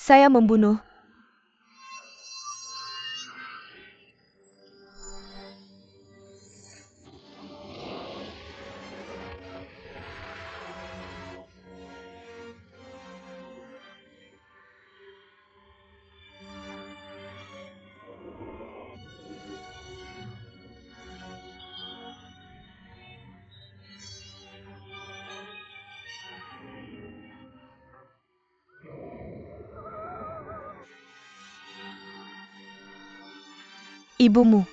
Saya membunuh. Ibumu.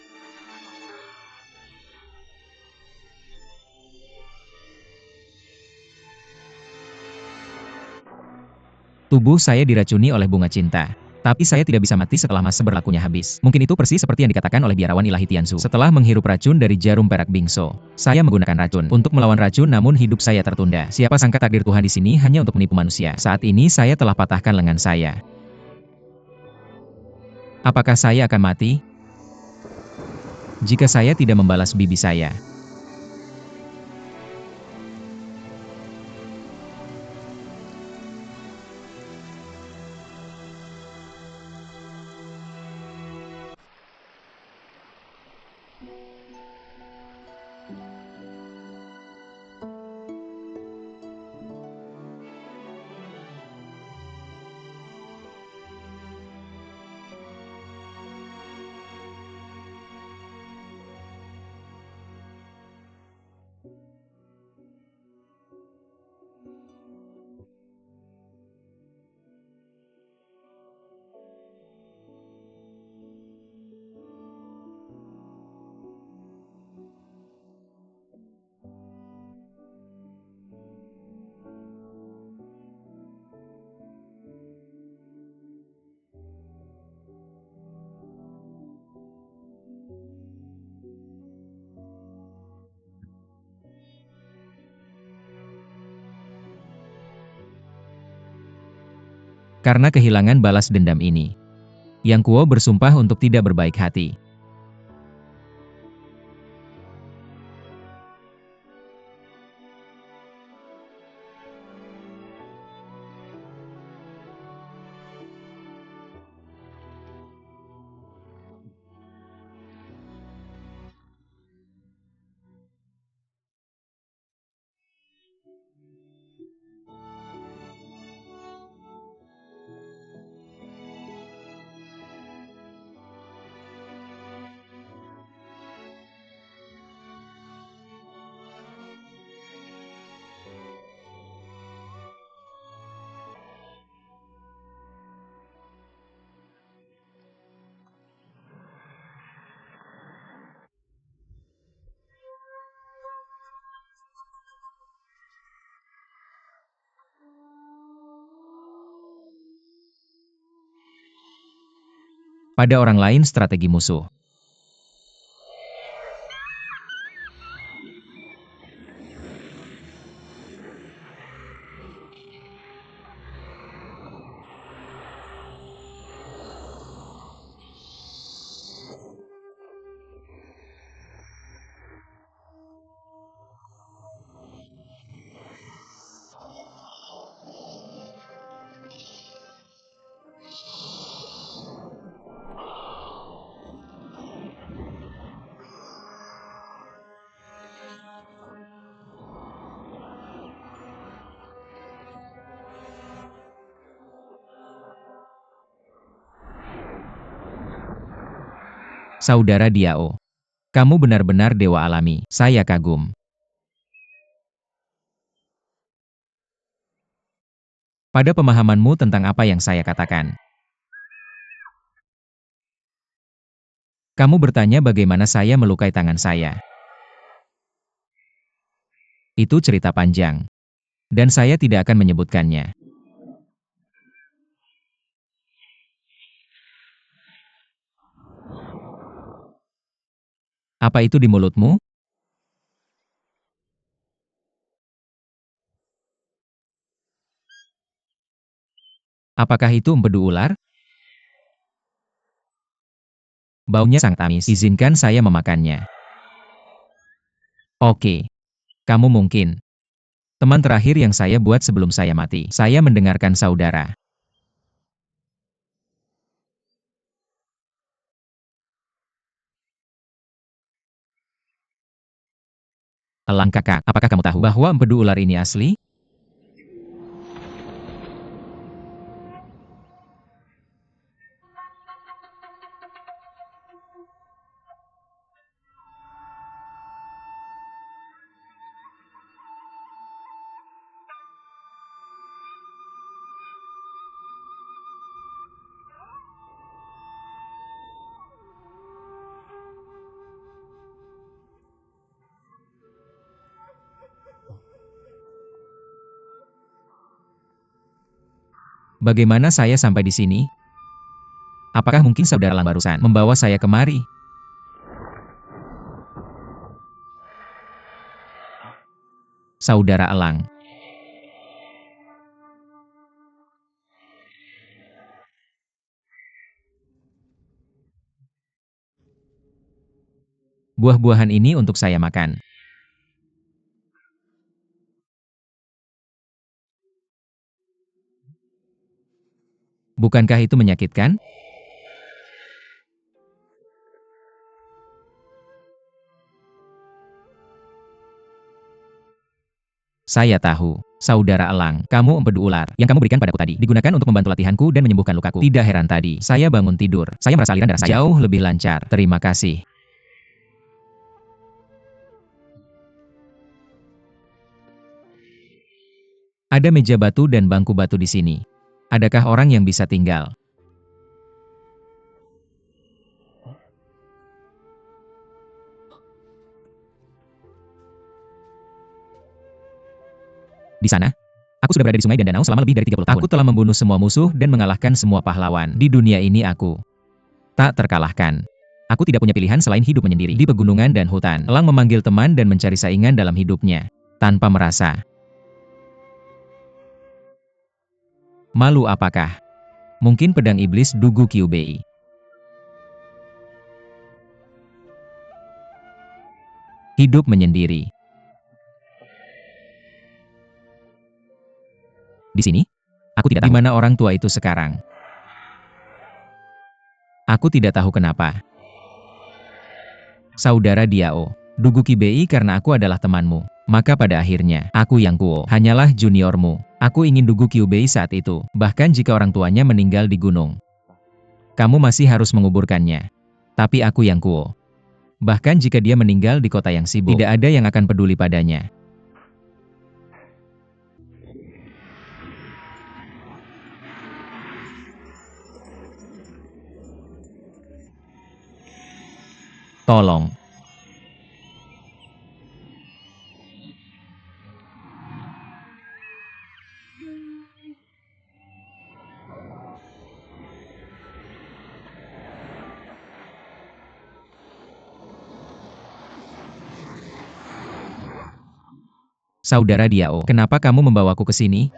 Tubuh saya diracuni oleh bunga cinta. Tapi saya tidak bisa mati setelah masa berlakunya habis. Mungkin itu persis seperti yang dikatakan oleh biarawan ilahi Tianzu. Setelah menghirup racun dari jarum perak bingso, saya menggunakan racun untuk melawan racun, namun hidup saya tertunda. Siapa sangka takdir Tuhan di sini hanya untuk menipu manusia. Saat ini saya telah patahkan lengan saya. Apakah saya akan mati? Jika saya tidak membalas bibi saya. Karena kehilangan balas dendam ini, Yang Kuo bersumpah untuk tidak berbaik hati. Pada orang lain strategi musuh. Saudara Diao, kamu benar-benar dewa alami, saya kagum. Pada pemahamanmu tentang apa yang saya katakan. Kamu bertanya bagaimana saya melukai tangan saya. Itu cerita panjang. Dan saya tidak akan menyebutkannya. Apa itu di mulutmu? Apakah itu empedu ular? Baunya sangat amis, izinkan saya memakannya. Oke. Kamu mungkin teman terakhir yang saya buat sebelum saya mati. Saya mendengarkan saudara. Elang kakak, apakah kamu tahu bahwa empedu ular ini asli? Bagaimana saya sampai di sini? Apakah mungkin saudara Elang barusan membawa saya kemari? Saudara Elang. Buah-buahan ini untuk saya makan. Bukankah itu menyakitkan? Saya tahu, saudara Elang, kamu empedu ular yang kamu berikan padaku tadi digunakan untuk membantu latihanku dan menyembuhkan lukaku. Tidak heran tadi, saya bangun tidur. Saya merasa aliran darah saya jauh lebih lancar. Terima kasih. Ada meja batu dan bangku batu di sini. Adakah orang yang bisa tinggal di sana? Aku sudah berada di sungai dan danau selama lebih dari 30 tahun. Aku telah membunuh semua musuh dan mengalahkan semua pahlawan. Di dunia ini aku tak terkalahkan. Aku tidak punya pilihan selain hidup menyendiri di pegunungan dan hutan. Elang memanggil teman dan mencari saingan dalam hidupnya, tanpa merasa malu apakah? Mungkin pedang iblis Dugu Kyubei. Hidup menyendiri. Di sini? Aku tidak tahu di mana orang tua itu sekarang. Aku tidak tahu kenapa. Saudara Diao, Dugu Kyubei karena aku adalah temanmu. Maka pada akhirnya, aku yang kuo hanyalah juniormu. Aku ingin Dugu Kyubei saat itu, bahkan jika orang tuanya meninggal di gunung. Kamu masih harus menguburkannya. Tapi aku yang kuo. Bahkan jika dia meninggal di kota yang sibuk, tidak ada yang akan peduli padanya. Tolong. Saudara Diao, kenapa kamu membawaku ke sini?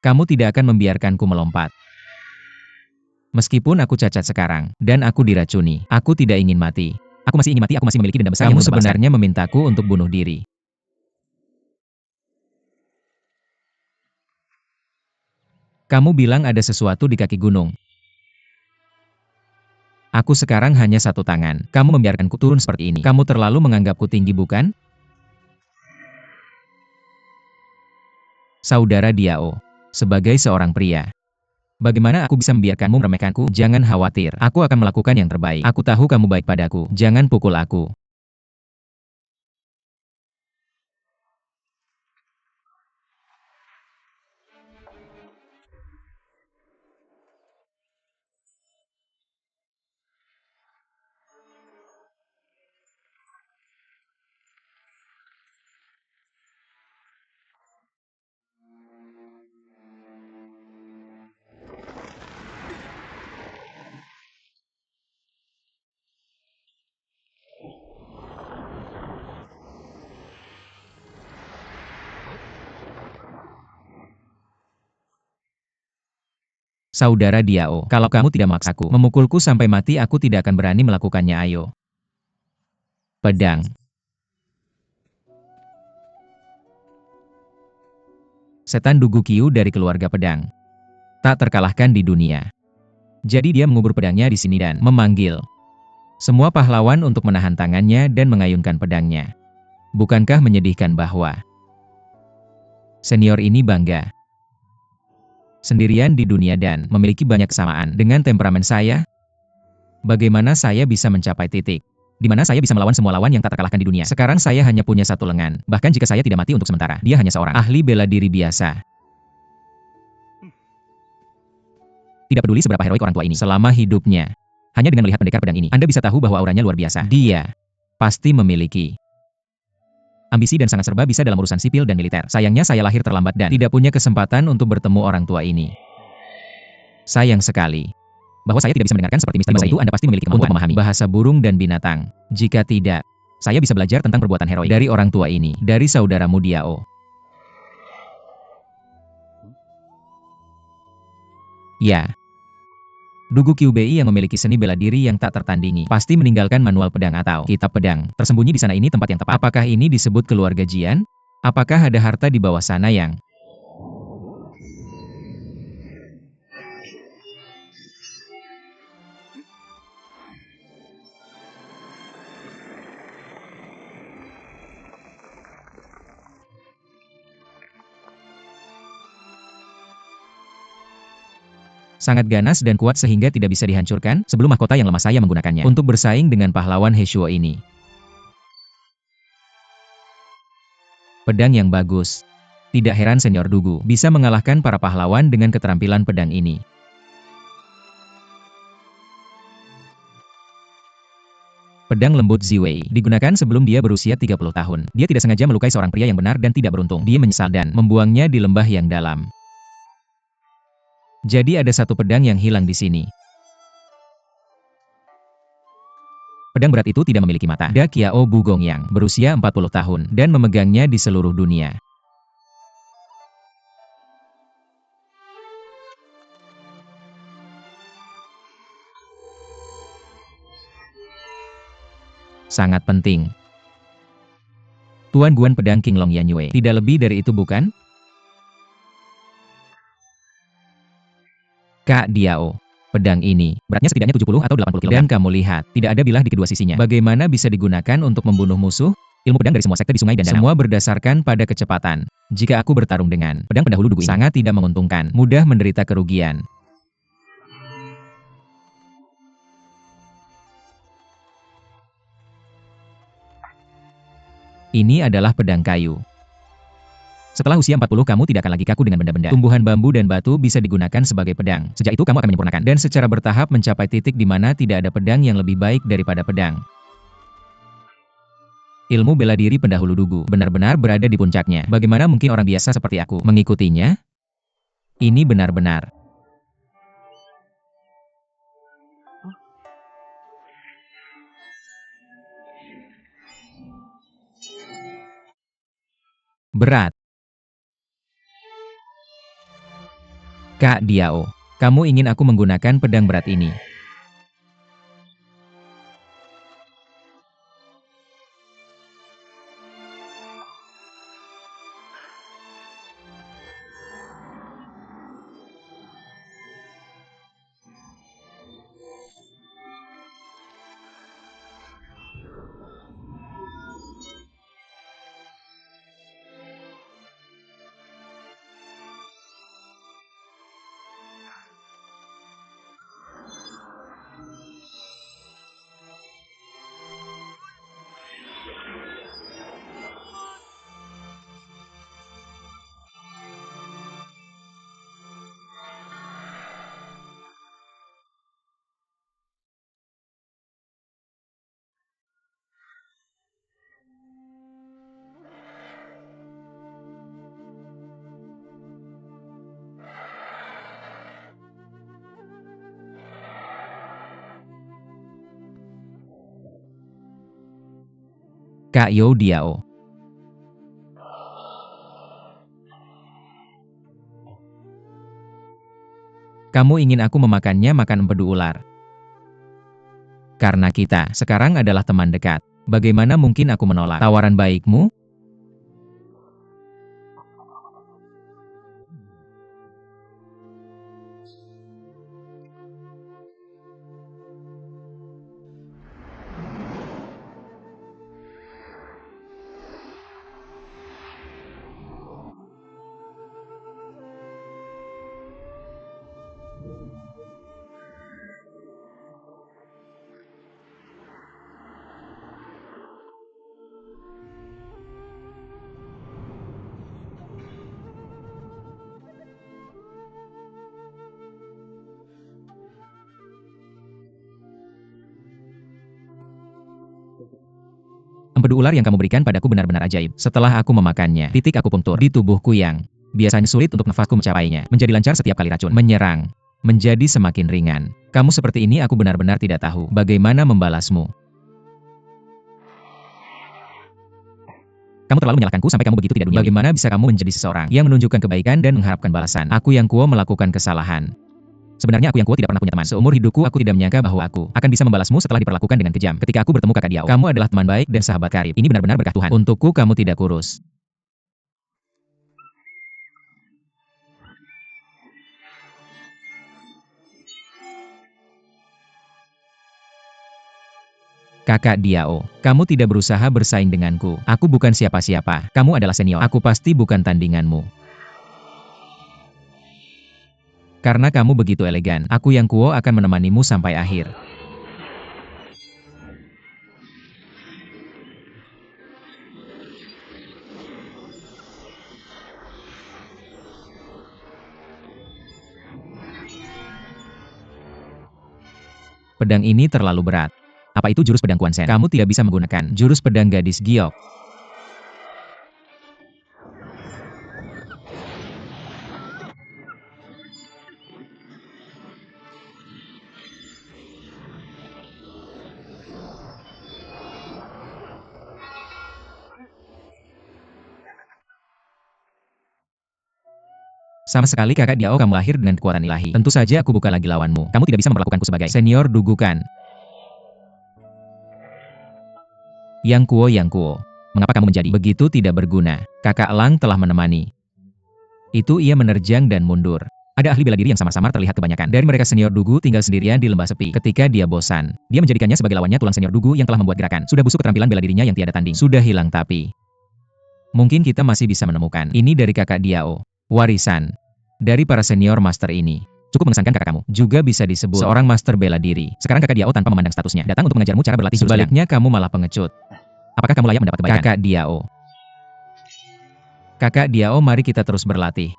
Kamu tidak akan membiarkanku melompat. Meskipun aku cacat sekarang, dan aku diracuni, aku tidak ingin mati. Aku masih ingin mati, aku masih memiliki dendam besar. Kamu sebenarnya memintaku untuk bunuh diri. Kamu bilang ada sesuatu di kaki gunung. Aku sekarang hanya satu tangan. Kamu membiarkanku turun seperti ini. Kamu terlalu menganggapku tinggi, bukan? Saudara Diao, sebagai seorang pria, bagaimana aku bisa membiarkanmu meremehkanku? Jangan khawatir, aku akan melakukan yang terbaik. Aku tahu kamu baik padaku. Jangan pukul aku. Saudara Diao, kalau kamu tidak memaksaku memukulku sampai mati, aku tidak akan berani melakukannya. Ayo. Pedang. Setan Dugu Qiu dari keluarga pedang. Tak terkalahkan di dunia. Jadi dia mengubur pedangnya di sini dan memanggil semua pahlawan untuk menahan tangannya dan mengayunkan pedangnya. Bukankah menyedihkan bahwa senior ini bangga sendirian di dunia dan memiliki banyak kesamaan dengan temperamen saya? Bagaimana saya bisa mencapai titik di mana saya bisa melawan semua lawan yang tak terkalahkan di dunia? Sekarang saya hanya punya satu lengan. Bahkan jika saya tidak mati untuk sementara, dia hanya seorang ahli bela diri biasa. Tidak peduli seberapa heroik orang tua ini selama hidupnya. Hanya dengan melihat pendekar pedang ini, Anda bisa tahu bahwa auranya luar biasa. Dia pasti memiliki ambisi dan sangat serba bisa dalam urusan sipil dan militer. Sayangnya saya lahir terlambat dan tidak punya kesempatan untuk bertemu orang tua ini. Sayang sekali bahwa saya tidak bisa mendengarkan seperti misteri itu. Anda pasti memiliki kemampuan untuk memahami bahasa burung dan binatang. Jika tidak, saya bisa belajar tentang perbuatan heroik dari orang tua ini, dari saudaramu Diao. Ya. Dugu Qiu Bei yang memiliki seni bela diri yang tak tertandingi pasti meninggalkan manual pedang atau kitab pedang tersembunyi di sana. Ini tempat yang tepat. Apakah ini disebut keluarga Jian? Apakah ada harta di bawah sana yang sangat ganas dan kuat sehingga tidak bisa dihancurkan? Sebelum mahkota yang lemah saya menggunakannya untuk bersaing dengan pahlawan He Shuo ini. Pedang yang bagus. Tidak heran senior Dugu bisa mengalahkan para pahlawan dengan keterampilan pedang ini. Pedang lembut Ziwei digunakan sebelum dia berusia 30 tahun. Dia tidak sengaja melukai seorang pria yang benar dan tidak beruntung. Dia menyesal dan membuangnya di lembah yang dalam. Jadi ada satu pedang yang hilang di sini. Pedang berat itu tidak memiliki mata. Da Qiao Bugong yang berusia 40 tahun dan memegangnya di seluruh dunia. Sangat penting. Tuan Guan pedang King Long Yanyue. Tidak lebih dari itu bukan? Kak Diao. Pedang ini, beratnya setidaknya 70 atau 80 kg. Dan kamu lihat, tidak ada bilah di kedua sisinya. Bagaimana bisa digunakan untuk membunuh musuh? Ilmu pedang dari semua sekte di sungai dan danau. Semua berdasarkan pada kecepatan. Jika aku bertarung dengan pedang pendahulu Dugu ini, sangat tidak menguntungkan. Mudah menderita kerugian. Ini adalah pedang kayu. Setelah usia 40 kamu tidak akan lagi kaku dengan benda-benda. Tumbuhan bambu dan batu bisa digunakan sebagai pedang. Sejak itu kamu akan menyempurnakan dan secara bertahap mencapai titik di mana tidak ada pedang yang lebih baik daripada pedang. Ilmu bela diri pendahulu Dugu benar-benar berada di puncaknya. Bagaimana mungkin orang biasa seperti aku mengikutinya? Ini benar-benar berat. Kak Diao, kamu ingin aku menggunakan pedang berat ini? Kak Yo Diao. Kamu ingin aku memakannya makan empedu ular? Karena kita sekarang adalah teman dekat. Bagaimana mungkin aku menolak tawaran baikmu? Empedu ular yang kamu berikan padaku benar-benar ajaib. Setelah aku memakannya, titik akupunktur di tubuhku yang biasanya sulit untuk nafasku mencapainya, menjadi lancar setiap kali racun menyerang, menjadi semakin ringan. Kamu seperti ini aku benar-benar tidak tahu bagaimana membalasmu. Kamu terlalu menyalahkanku sampai kamu begitu tidak duniawi. Bagaimana bisa kamu menjadi seseorang yang menunjukkan kebaikan dan mengharapkan balasan? Aku yang kuo melakukan kesalahan. Sebenarnya aku yang kuo tidak pernah punya teman. Seumur hidupku aku tidak menyangka bahwa aku akan bisa membalasmu setelah diperlakukan dengan kejam. Ketika aku bertemu kakak Diao, kamu adalah teman baik dan sahabat karib. Ini benar-benar berkah Tuhan. Untukku kamu tidak kurus. Kakak Diao, kamu tidak berusaha bersaing denganku. Aku bukan siapa-siapa. Kamu adalah senior. Aku pasti bukan tandinganmu. Karena kamu begitu elegan, aku yang kuo akan menemanimu sampai akhir. Pedang ini terlalu berat. Apa itu jurus pedang Quan Shen? Kamu tidak bisa menggunakan jurus pedang gadis giok. Sama sekali kakak Diao kamu lahir dengan kekuatan ilahi. Tentu saja aku bukan lagi lawanmu. Kamu tidak bisa memperlakukanku sebagai senior dugukan. Yang kuo. Mengapa kamu menjadi begitu tidak berguna? Kakak Lang telah menemani. Itu ia menerjang dan mundur. Ada ahli bela diri yang samar-samar terlihat kebanyakan. Dari mereka senior dugu tinggal sendirian di lembah sepi. Ketika dia bosan, dia menjadikannya sebagai lawannya tulang senior dugu yang telah membuat gerakan. Sudah busuk keterampilan bela dirinya yang tiada tanding. Sudah hilang tapi mungkin kita masih bisa menemukan. Ini dari kakak Diao. Warisan dari para senior master ini. Cukup mengesankan kakak kamu. Juga bisa disebut seorang master bela diri. Sekarang kakak Diao tanpa memandang statusnya datang untuk mengajarmu cara berlatih jurus pedang. Sebaliknya kamu malah pengecut. Apakah kamu layak mendapat kebaikan? Kakak Diao. Kakak Diao, mari kita terus berlatih.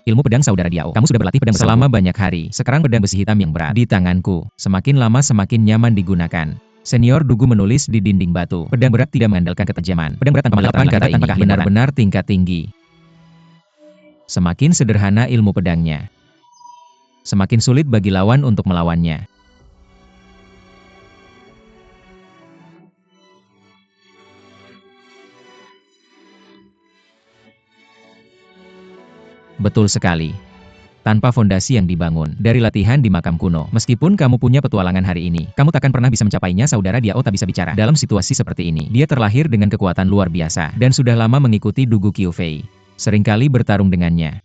Ilmu pedang saudara Diao. Kamu sudah berlatih pedang selama banyak hari. Sekarang pedang besi hitam yang berat di tanganku. Semakin lama semakin nyaman digunakan. Senior dugu menulis di dinding batu. Pedang berat tidak mengandalkan ketajaman. Pedang berat tanpa melakukan kata ini benar-benar tingkat tinggi. Semakin sederhana ilmu pedangnya, semakin sulit bagi lawan untuk melawannya. Betul sekali. Tanpa fondasi yang dibangun dari latihan di makam kuno. Meskipun kamu punya petualangan hari ini, kamu takkan pernah bisa mencapainya. Saudara Diao tak bisa bicara. Dalam situasi seperti ini, dia terlahir dengan kekuatan luar biasa dan sudah lama mengikuti Dugu Qiufei. Seringkali bertarung dengannya.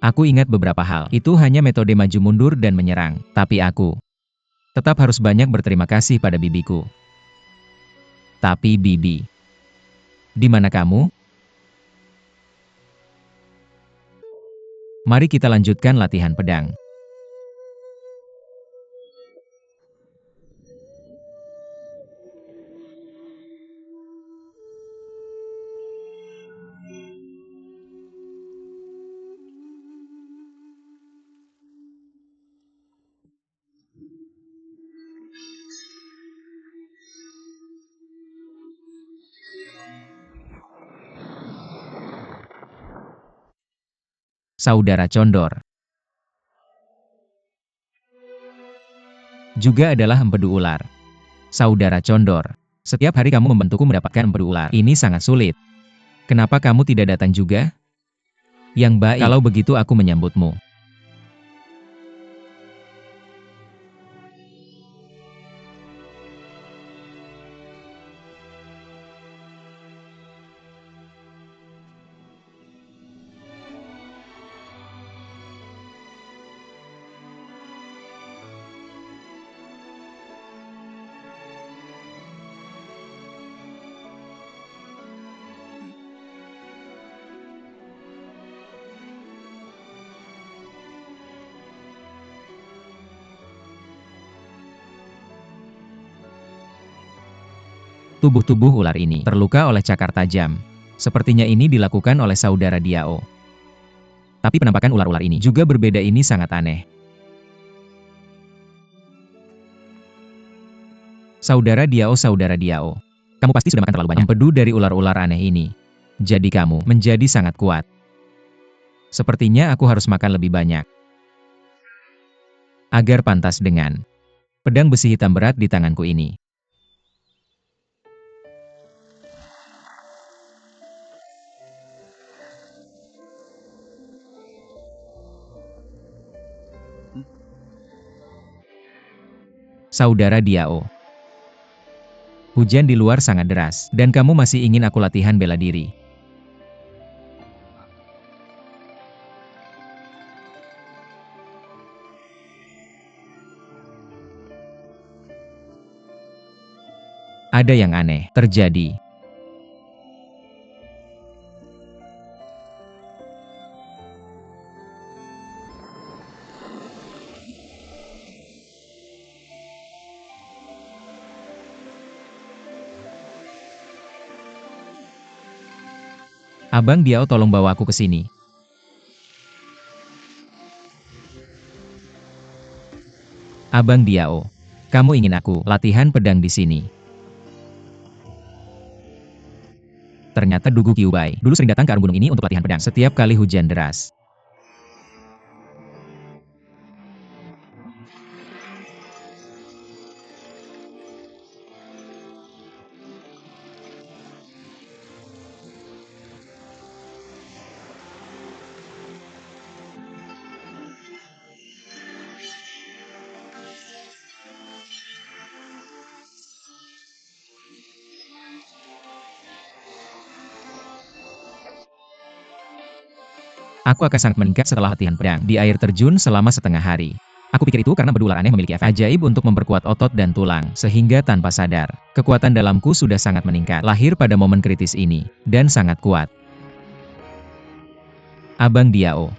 Aku ingat beberapa hal. Itu hanya metode maju mundur dan menyerang. Tapi aku tetap harus banyak berterima kasih pada bibiku. Tapi bibi, di mana kamu? Mari kita lanjutkan latihan pedang. Saudara Condor juga adalah empedu ular. Saudara Condor, setiap hari kamu membantuku mendapatkan empedu ular. Ini sangat sulit. Kenapa kamu tidak datang juga? Yang baik, kalau begitu aku menyambutmu. Tubuh-tubuh ular ini terluka oleh cakar tajam. Sepertinya ini dilakukan oleh saudara Diao. Tapi penampakan ular-ular ini juga berbeda, ini sangat aneh. Saudara Diao. Kamu pasti sudah makan terlalu banyak empedu dari ular-ular aneh ini. Jadi kamu menjadi sangat kuat. Sepertinya aku harus makan lebih banyak. Agar pantas dengan pedang besi hitam berat di tanganku ini. Saudara Diao. Hujan di luar sangat deras, dan kamu masih ingin aku latihan bela diri. Ada yang aneh terjadi. Abang Diao, tolong bawa aku ke sini. Abang Diao, kamu ingin aku latihan pedang di sini? Ternyata Dugu Kyubai dulu sering datang ke arung gunung ini untuk latihan pedang setiap kali hujan deras. Aku akan sangat meningkat setelah latihan pedang di air terjun selama setengah hari. Aku pikir itu karena bedular aneh memiliki efek ajaib untuk memperkuat otot dan tulang, sehingga tanpa sadar, kekuatan dalamku sudah sangat meningkat. Lahir pada momen kritis ini, dan sangat kuat. Abang Diao,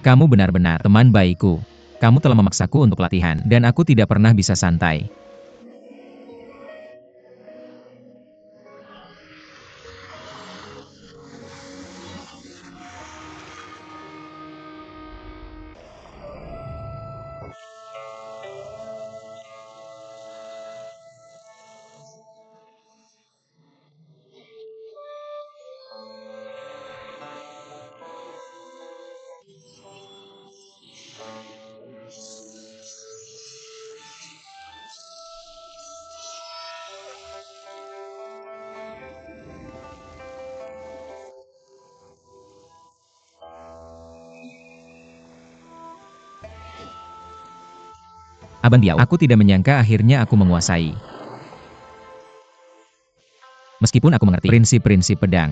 kamu benar-benar teman baikku. Kamu telah memaksaku untuk latihan, dan aku tidak pernah bisa santai. Abang Diao, aku tidak menyangka akhirnya aku menguasai. Meskipun aku mengerti prinsip-prinsip pedang.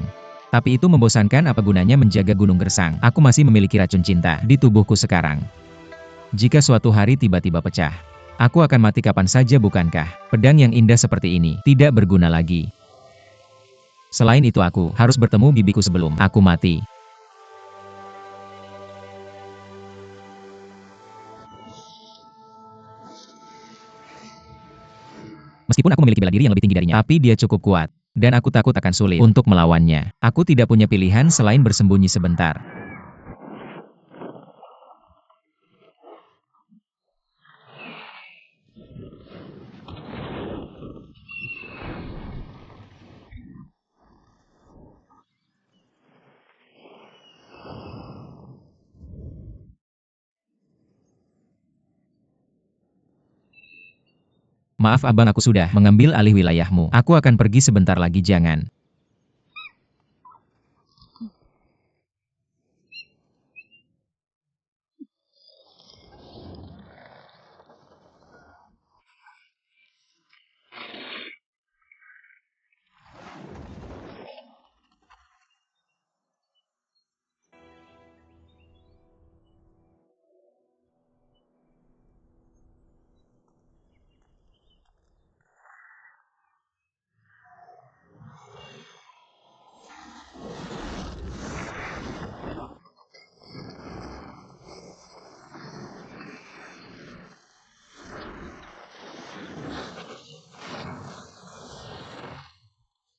Tapi itu membosankan, apa gunanya menjaga gunung gersang. Aku masih memiliki racun cinta di tubuhku sekarang. Jika suatu hari tiba-tiba pecah, aku akan mati kapan saja, bukankah? Pedang yang indah seperti ini tidak berguna lagi. Selain itu aku harus bertemu bibiku sebelum aku mati. Meskipun aku memiliki bela diri yang lebih tinggi darinya, tapi dia cukup kuat. Dan aku takut akan sulit untuk melawannya. Aku tidak punya pilihan selain bersembunyi sebentar. Maaf abang, aku sudah mengambil alih wilayahmu. Aku akan pergi sebentar lagi, jangan.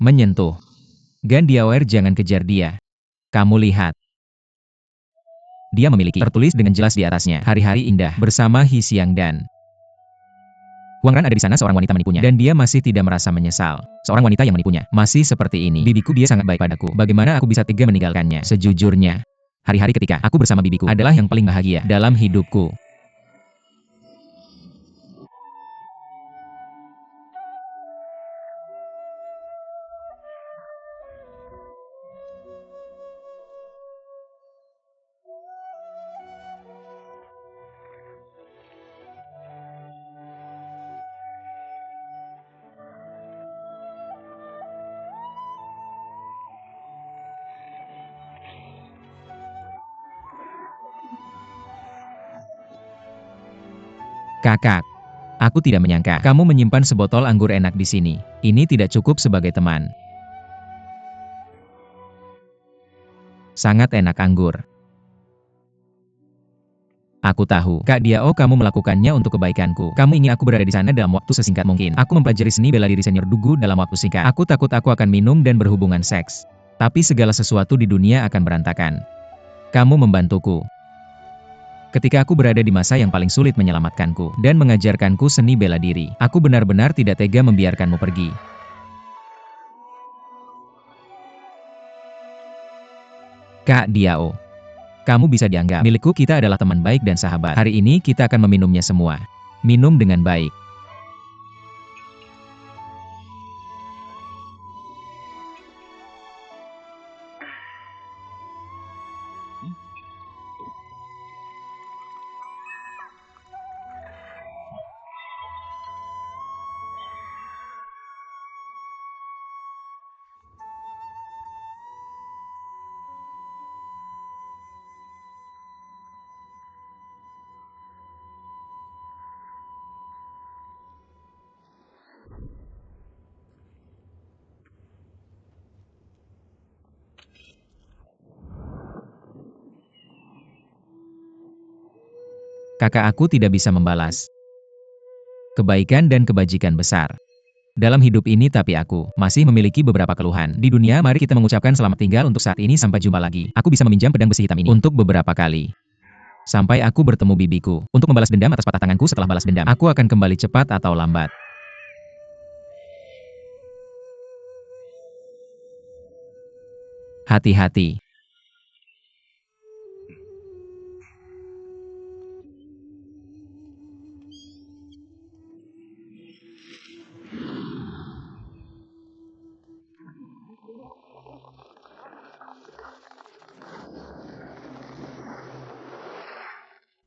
Menyentuh. Gandiawer, jangan kejar dia. Kamu lihat. Dia memiliki tertulis dengan jelas di atasnya. Hari-hari indah bersama He Xiangdan. Huang Ran ada di sana, seorang wanita menipunya. Dan dia masih tidak merasa menyesal. Seorang wanita yang menipunya. Masih seperti ini. Bibiku, dia sangat baik padaku. Bagaimana aku bisa tega meninggalkannya? Sejujurnya, hari-hari ketika aku bersama bibiku adalah yang paling bahagia dalam hidupku. Kakak, aku tidak menyangka kamu menyimpan sebotol anggur enak di sini. Ini tidak cukup sebagai teman. Sangat enak anggur. Aku tahu, Kak Diao, kamu melakukannya untuk kebaikanku. Kamu ingin aku berada di sana dalam waktu sesingkat mungkin. Aku mempelajari seni bela diri senior Dugu dalam waktu singkat. Aku takut aku akan minum dan berhubungan seks. Tapi segala sesuatu di dunia akan berantakan. Kamu membantuku. Ketika aku berada di masa yang paling sulit menyelamatkanku dan mengajarkanku seni bela diri, aku benar-benar tidak tega membiarkanmu pergi. Kak Diao, kamu bisa dianggap milikku, kita adalah teman baik dan sahabat. Hari ini kita akan meminumnya semua. Minum dengan baik. Kakak, aku tidak bisa membalas kebaikan dan kebajikan besar dalam hidup ini, tapi aku masih memiliki beberapa keluhan. Di dunia, mari kita mengucapkan selamat tinggal untuk saat ini, sampai jumpa lagi. Aku bisa meminjam pedang besi hitam ini untuk beberapa kali. Sampai aku bertemu bibiku. Untuk membalas dendam atas patah tanganku setelah balas dendam, aku akan kembali cepat atau lambat. Hati-hati.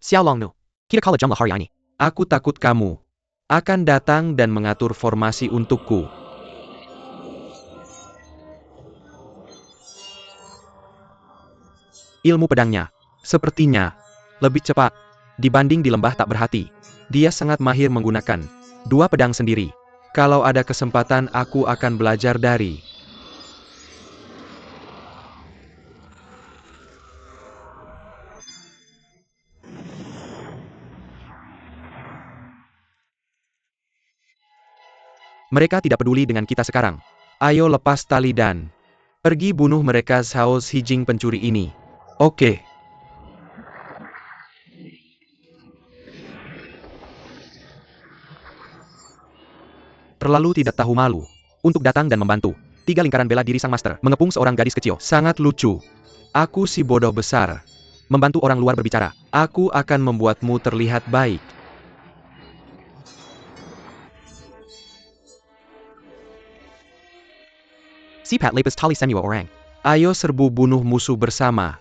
Xiao Longnu, kita kalah jumlah hari ini. Aku takut kamu akan datang dan mengatur formasi untukku. Ilmu pedangnya, sepertinya, lebih cepat dibanding di lembah tak berhati. Dia sangat mahir menggunakan dua pedang sendiri. Kalau ada kesempatan, aku akan belajar dari mereka. Tidak peduli dengan kita sekarang. Ayo lepas tali dan pergi bunuh mereka. Zhao Xijing, pencuri ini. Oke. Terlalu tidak tahu malu untuk datang dan membantu. 3 lingkaran bela diri sang master mengepung seorang gadis kecil. Sangat lucu. Aku si bodoh besar. Membantu orang luar berbicara. Aku akan membuatmu terlihat baik. Sipat lapis tali semua orang. Ayo serbu bunuh musuh bersama.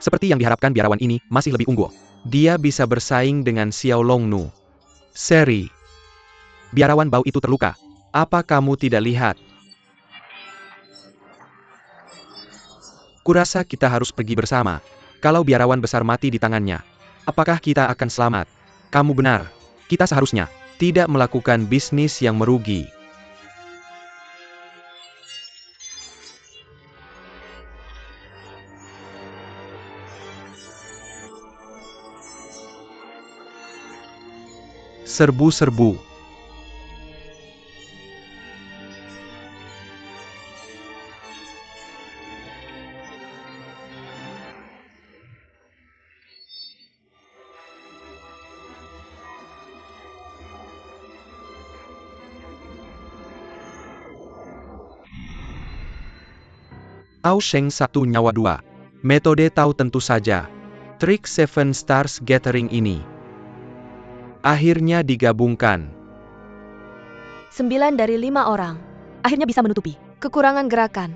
Seperti yang diharapkan, biarawan ini masih lebih unggul. Dia bisa bersaing dengan Xiao Longnu. Seri. Biarawan bau itu terluka. Apa kamu tidak lihat? Kurasa kita harus pergi bersama. Kalau biarawan besar mati di tangannya, apakah kita akan selamat? Kamu benar. Kita seharusnya Tidak melakukan bisnis yang merugi. Serbu-serbu. Ao Sheng 1 nyawa 2. Metode tahu tentu saja. Trik Seven Stars Gathering ini akhirnya digabungkan. 9 dari 5 orang. Akhirnya bisa menutupi kekurangan gerakan.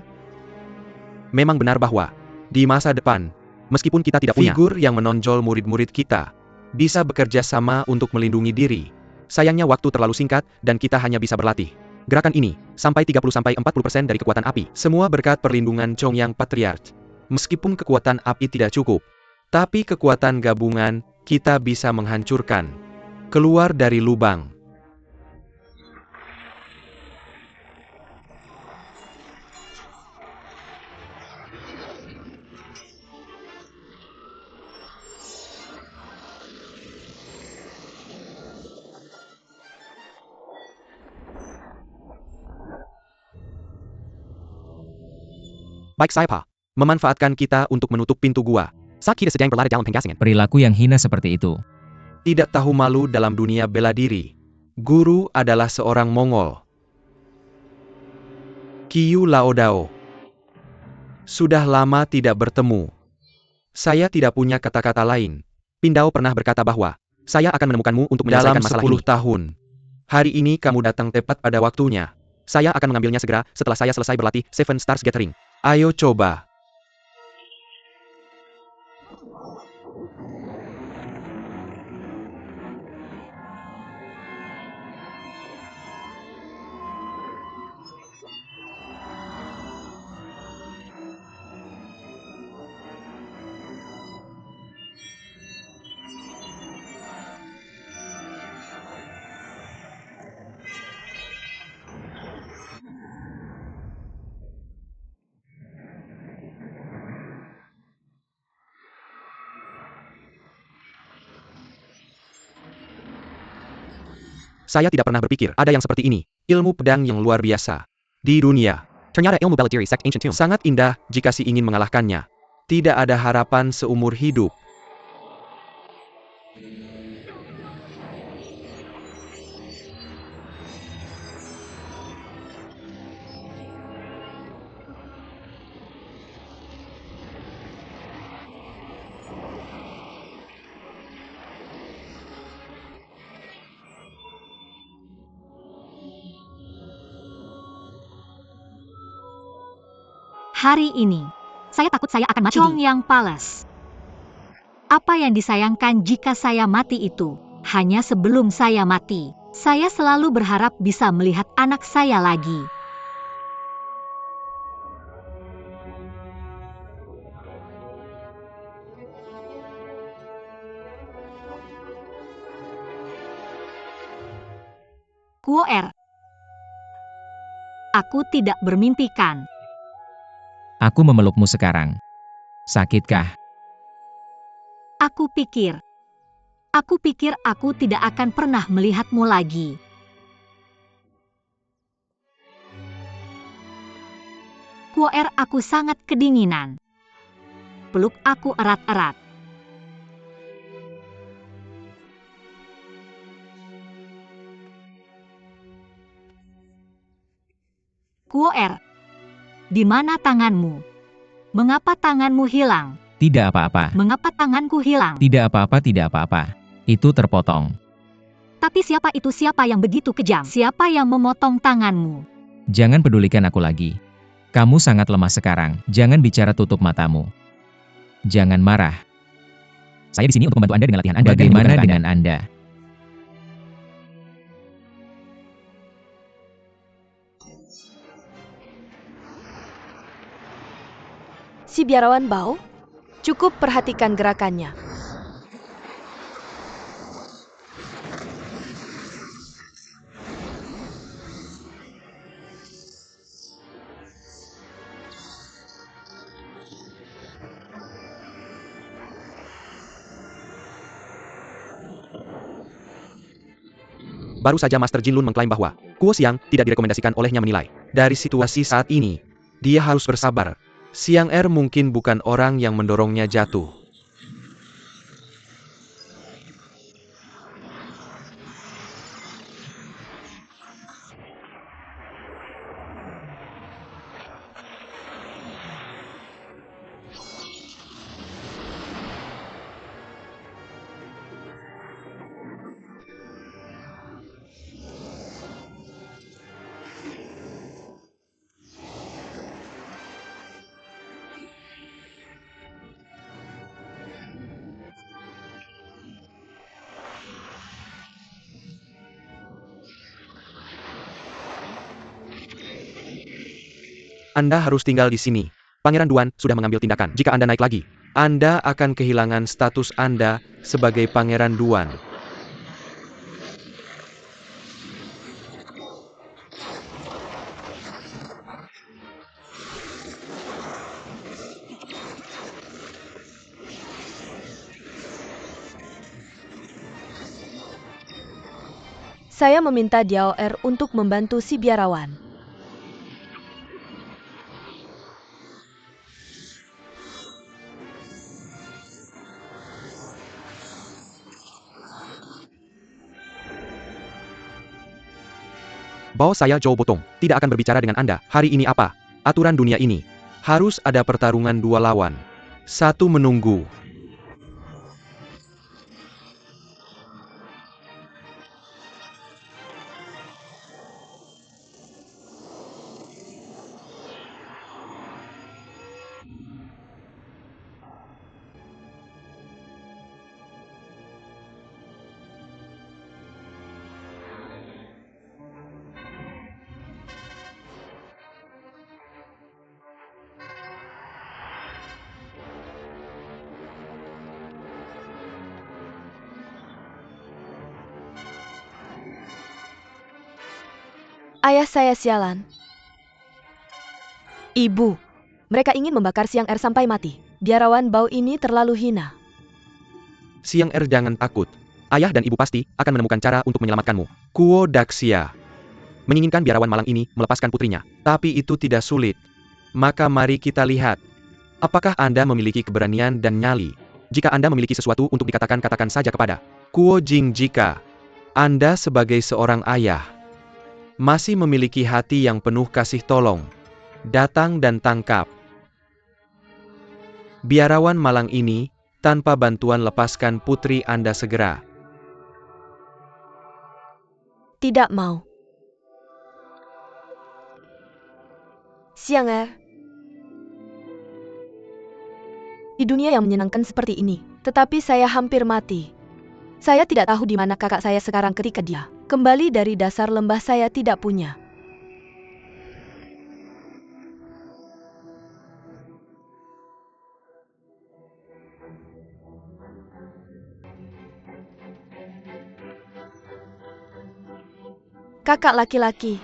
Memang benar bahwa di masa depan, meskipun kita tidak punya figur yang menonjol, murid-murid kita bisa bekerja sama untuk melindungi diri. Sayangnya waktu terlalu singkat dan kita hanya bisa berlatih gerakan ini sampai 30-40% dari kekuatan api. Semua berkat perlindungan Chongyang Patriarch. Meskipun kekuatan api tidak cukup, tapi kekuatan gabungan kita bisa menghancurkan. Keluar dari lubang. Baik Saipa, memanfaatkan kita untuk menutup pintu gua. Saat kita sedang berlari dalam penggasingan. Perilaku yang hina seperti itu. Tidak tahu malu dalam dunia bela diri. Guru adalah seorang Mongol. Qiu Laodao. Sudah lama tidak bertemu. Saya tidak punya kata-kata lain. Pindao pernah berkata bahwa saya akan menemukanmu untuk menyelesaikan masalah ini. Dalam 10 tahun. Hari ini kamu datang tepat pada waktunya. Saya akan mengambilnya segera setelah saya selesai berlatih Seven Stars Gathering. Ayo coba. Saya tidak pernah berpikir ada yang seperti ini. Ilmu pedang yang luar biasa di dunia. Ternyata ilmu bela diri Sect Ancient Tomb sangat indah jika si ingin mengalahkannya. Tidak ada harapan seumur hidup. Hari ini, saya takut saya akan mati di Chongyang Palace. Apa yang disayangkan jika saya mati itu, hanya sebelum saya mati, saya selalu berharap bisa melihat anak saya lagi. Kuoer. Aku tidak bermimpikan. Aku memelukmu sekarang. Sakitkah? Aku pikir aku tidak akan pernah melihatmu lagi. Kuoer, aku sangat kedinginan. Peluk aku erat-erat. Kuoer, di mana tanganmu? Mengapa tanganmu hilang? Tidak apa-apa. Mengapa tanganku hilang? Tidak apa-apa, tidak apa-apa. Itu terpotong. Tapi siapa itu, siapa yang begitu kejam? Siapa yang memotong tanganmu? Jangan pedulikan aku lagi. Kamu sangat lemah sekarang. Jangan bicara, tutup matamu. Jangan marah. Saya di sini untuk membantu Anda dengan latihan Anda. Bagaimana dengan Anda? Si biarawan Bao, cukup perhatikan gerakannya. Baru saja Master Jin Lun mengklaim bahwa Kuo Xiang tidak direkomendasikan olehnya menilai. Dari situasi saat ini, dia harus bersabar. Xiang Er mungkin bukan orang yang mendorongnya jatuh. Anda harus tinggal di sini. Pangeran Duan sudah mengambil tindakan. Jika Anda naik lagi, Anda akan kehilangan status Anda sebagai Pangeran Duan. Saya meminta Diao Er untuk membantu si biarawan. Bos saya Zhou Botong tidak akan berbicara dengan Anda. Hari ini apa? Aturan dunia ini. Harus ada pertarungan dua lawan. Satu menunggu. Ayah saya sialan. Ibu, mereka ingin membakar Xiang Er sampai mati. Biarawan bau ini terlalu hina. Xiang Er jangan takut. Ayah dan ibu pasti akan menemukan cara untuk menyelamatkanmu. Kuo Daxia menginginkan biarawan malang ini melepaskan putrinya. Tapi itu tidak sulit. Maka mari kita lihat. Apakah Anda memiliki keberanian dan nyali? Jika Anda memiliki sesuatu untuk dikatakan, katakan saja kepada Kuo Jing. Jika Anda sebagai seorang ayah masih memiliki hati yang penuh kasih tolong, datang dan tangkap biarawan malang ini. Tanpa bantuan, lepaskan putri Anda segera. Tidak mau. Xiang Er. Di dunia yang menyenangkan seperti ini, tetapi saya hampir mati. Saya tidak tahu di mana kakak saya sekarang ketika dia kembali dari dasar lembah. Saya tidak punya. Kakak laki-laki.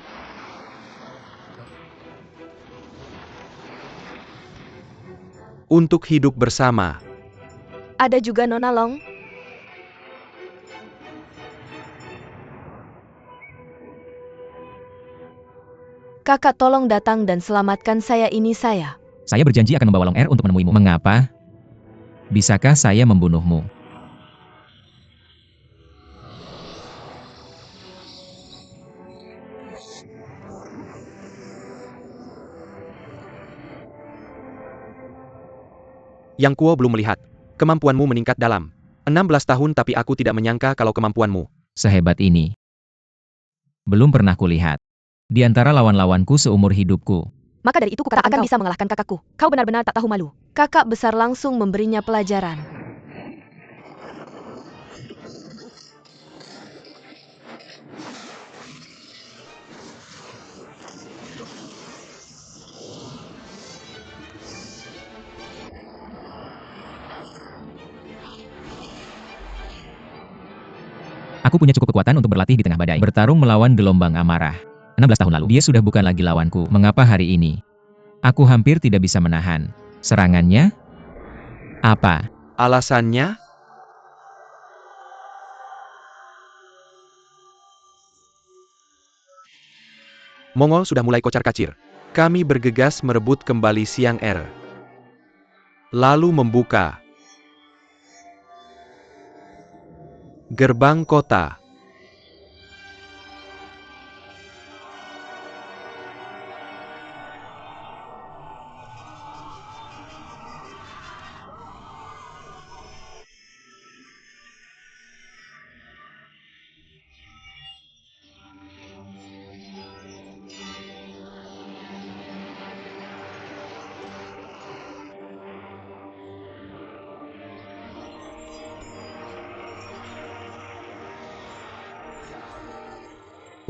Untuk hidup bersama. Ada juga Nona Long. Kakak tolong datang dan selamatkan saya ini saya. Saya berjanji akan membawa Long Er untuk menemuimu. Mengapa? Bisakah saya membunuhmu? Yang Kuo belum melihat. Kemampuanmu meningkat dalam 16 tahun, tapi aku tidak menyangka kalau kemampuanmu Sehebat ini. Belum pernah kulihat. Di antara lawan-lawanku seumur hidupku. Maka dari itu kukatakan akan bisa mengalahkan kakakku. Kau benar-benar tak tahu malu. Kakak besar langsung memberinya pelajaran. Aku punya cukup kekuatan untuk berlatih di tengah badai. Bertarung melawan gelombang amarah. 16 tahun lalu, dia sudah bukan lagi lawanku. Mengapa hari ini aku hampir tidak bisa menahan serangannya? Apa? alasannya? Mongol sudah mulai kocar-kacir. Kami bergegas merebut kembali Siang Er. Lalu membuka gerbang kota.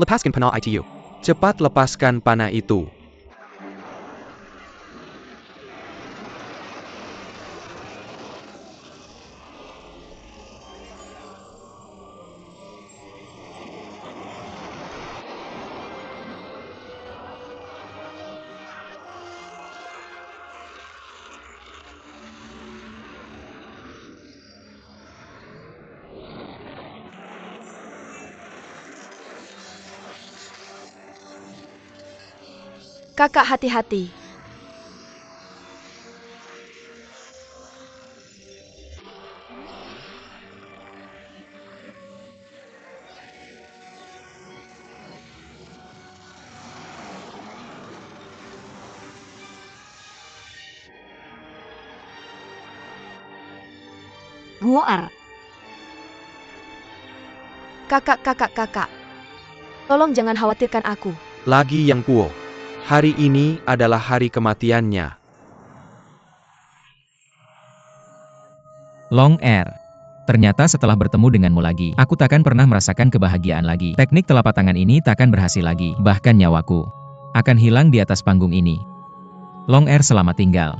Lepaskan panah itu. Cepat lepaskan panah itu. Kakak hati-hati. Guo'er. Kakak. Tolong jangan khawatirkan aku. Lagi Yang Kuo. Hari ini adalah hari kematiannya. Long Er. Ternyata setelah bertemu denganmu lagi, aku takkan pernah merasakan kebahagiaan lagi. Teknik telapak tangan ini takkan berhasil lagi. Bahkan nyawaku akan hilang di atas panggung ini. Long Er, selamat tinggal.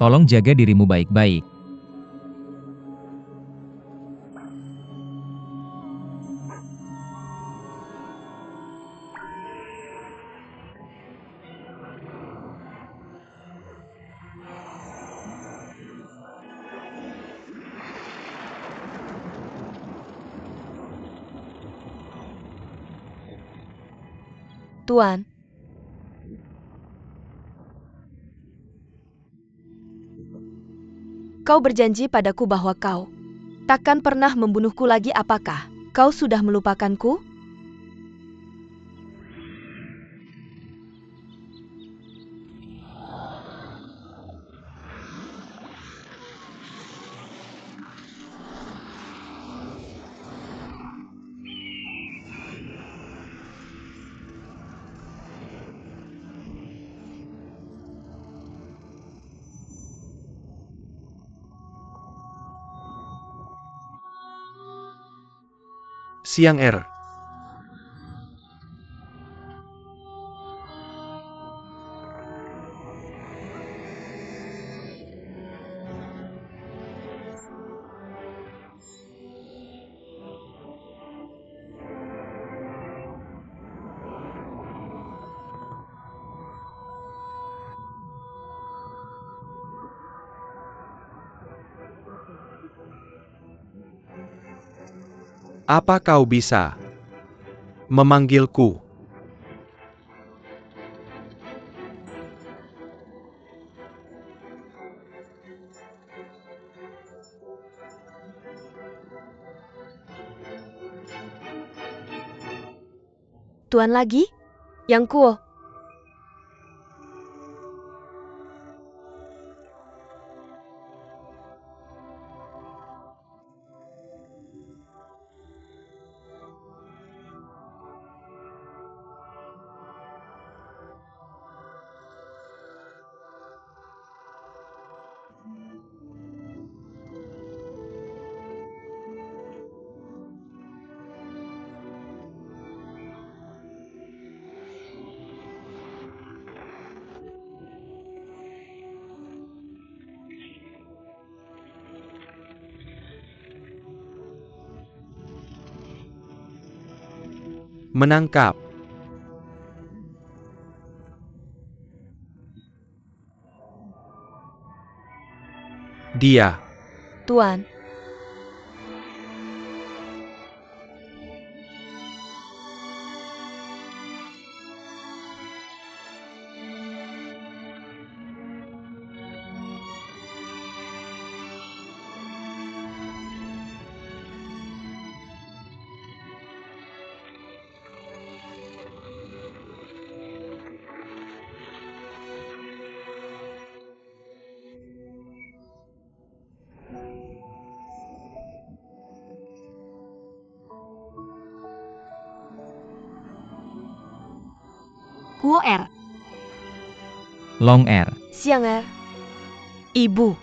Tolong jaga dirimu baik-baik. Tuan. Kau berjanji padaku bahwa kau takkan pernah membunuhku lagi, apakah kau sudah melupakanku? Siang Er. Apa kau bisa memanggilku? Tuan lagi? Yang Kuo. Menangkap. Dia. Tuan. Kuo R. Long R. Siang Er. Ibu.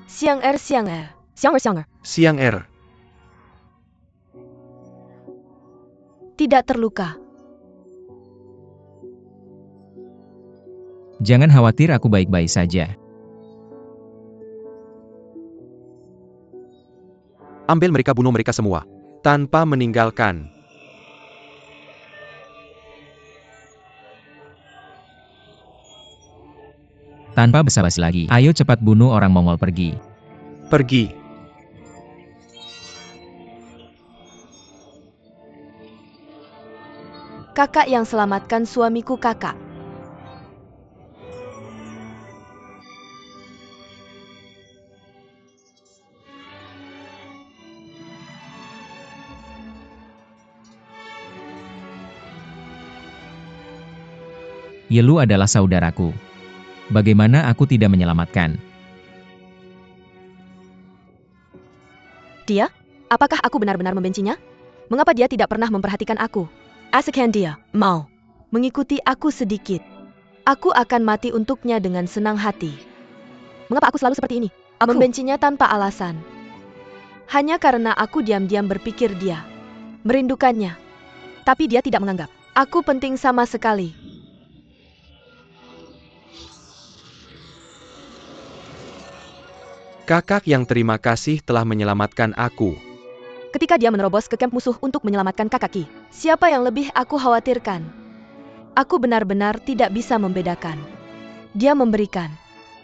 Siang Er, Siang Er. Siang Er, Siang Er. Siang Er. Tidak terluka. Jangan khawatir, aku baik-baik saja. Ambil mereka, bunuh mereka semua. Tanpa meninggalkan. Tanpa basa-basi lagi, ayo cepat bunuh orang Mongol, pergi. Pergi. Kakak yang selamatkan suamiku, kakak. Yelu adalah saudaraku. Bagaimana aku tidak menyelamatkan? Dia? Apakah aku benar-benar membencinya? Mengapa dia tidak pernah memperhatikan aku? Asalkan dia mau mengikuti aku sedikit, aku akan mati untuknya dengan senang hati. Mengapa aku selalu seperti ini? Aku membencinya tanpa alasan. Hanya karena aku diam-diam berpikir dia merindukannya. Tapi dia tidak menganggap aku penting sama sekali. Kakak yang terima kasih telah menyelamatkan aku. Ketika dia menerobos ke kamp musuh untuk menyelamatkan kakak Ki, siapa yang lebih aku khawatirkan? Aku benar-benar tidak bisa membedakan. Dia memberikan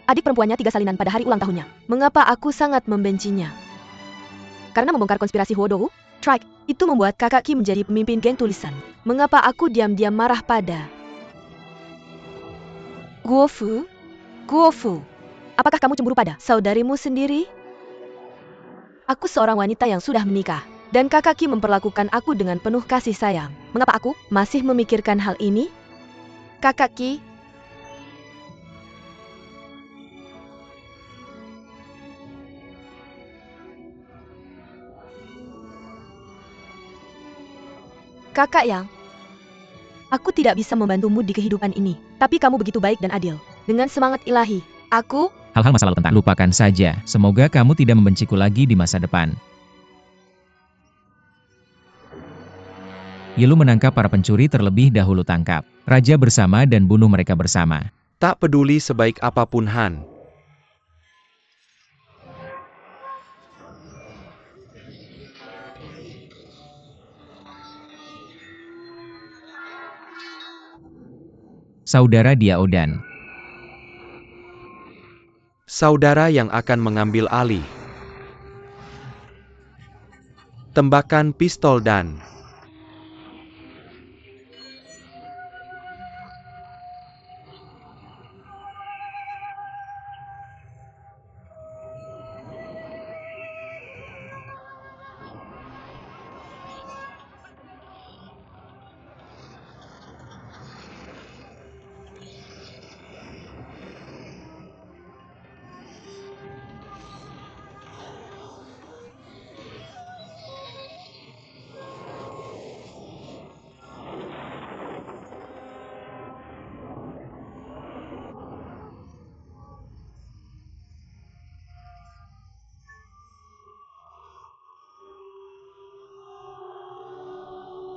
adik perempuannya 3 salinan pada hari ulang tahunnya. Mengapa aku sangat membencinya? Karena membongkar konspirasi Huodohu? Trike, itu membuat kakak Ki menjadi pemimpin geng tulisan. Mengapa aku diam-diam marah pada Guofu? Guofu, apakah kamu cemburu pada saudarimu sendiri? Aku seorang wanita yang sudah menikah, dan kakak Ki memperlakukan aku dengan penuh kasih sayang. Mengapa aku masih memikirkan hal ini? Kakak Ki, Kakak Yang, aku tidak bisa membantumu di kehidupan ini, tapi kamu begitu baik dan adil. Dengan semangat ilahi, aku Hal-hal masa lalu tentang lupakan saja. Semoga kamu tidak membenciku lagi di masa depan. Yelu menangkap para pencuri terlebih dahulu. Tangkap raja bersama dan bunuh mereka bersama. Tak peduli sebaik apapun Han. Saudara Diaodan. Saudara yang akan mengambil alih. Tembakan pistol dan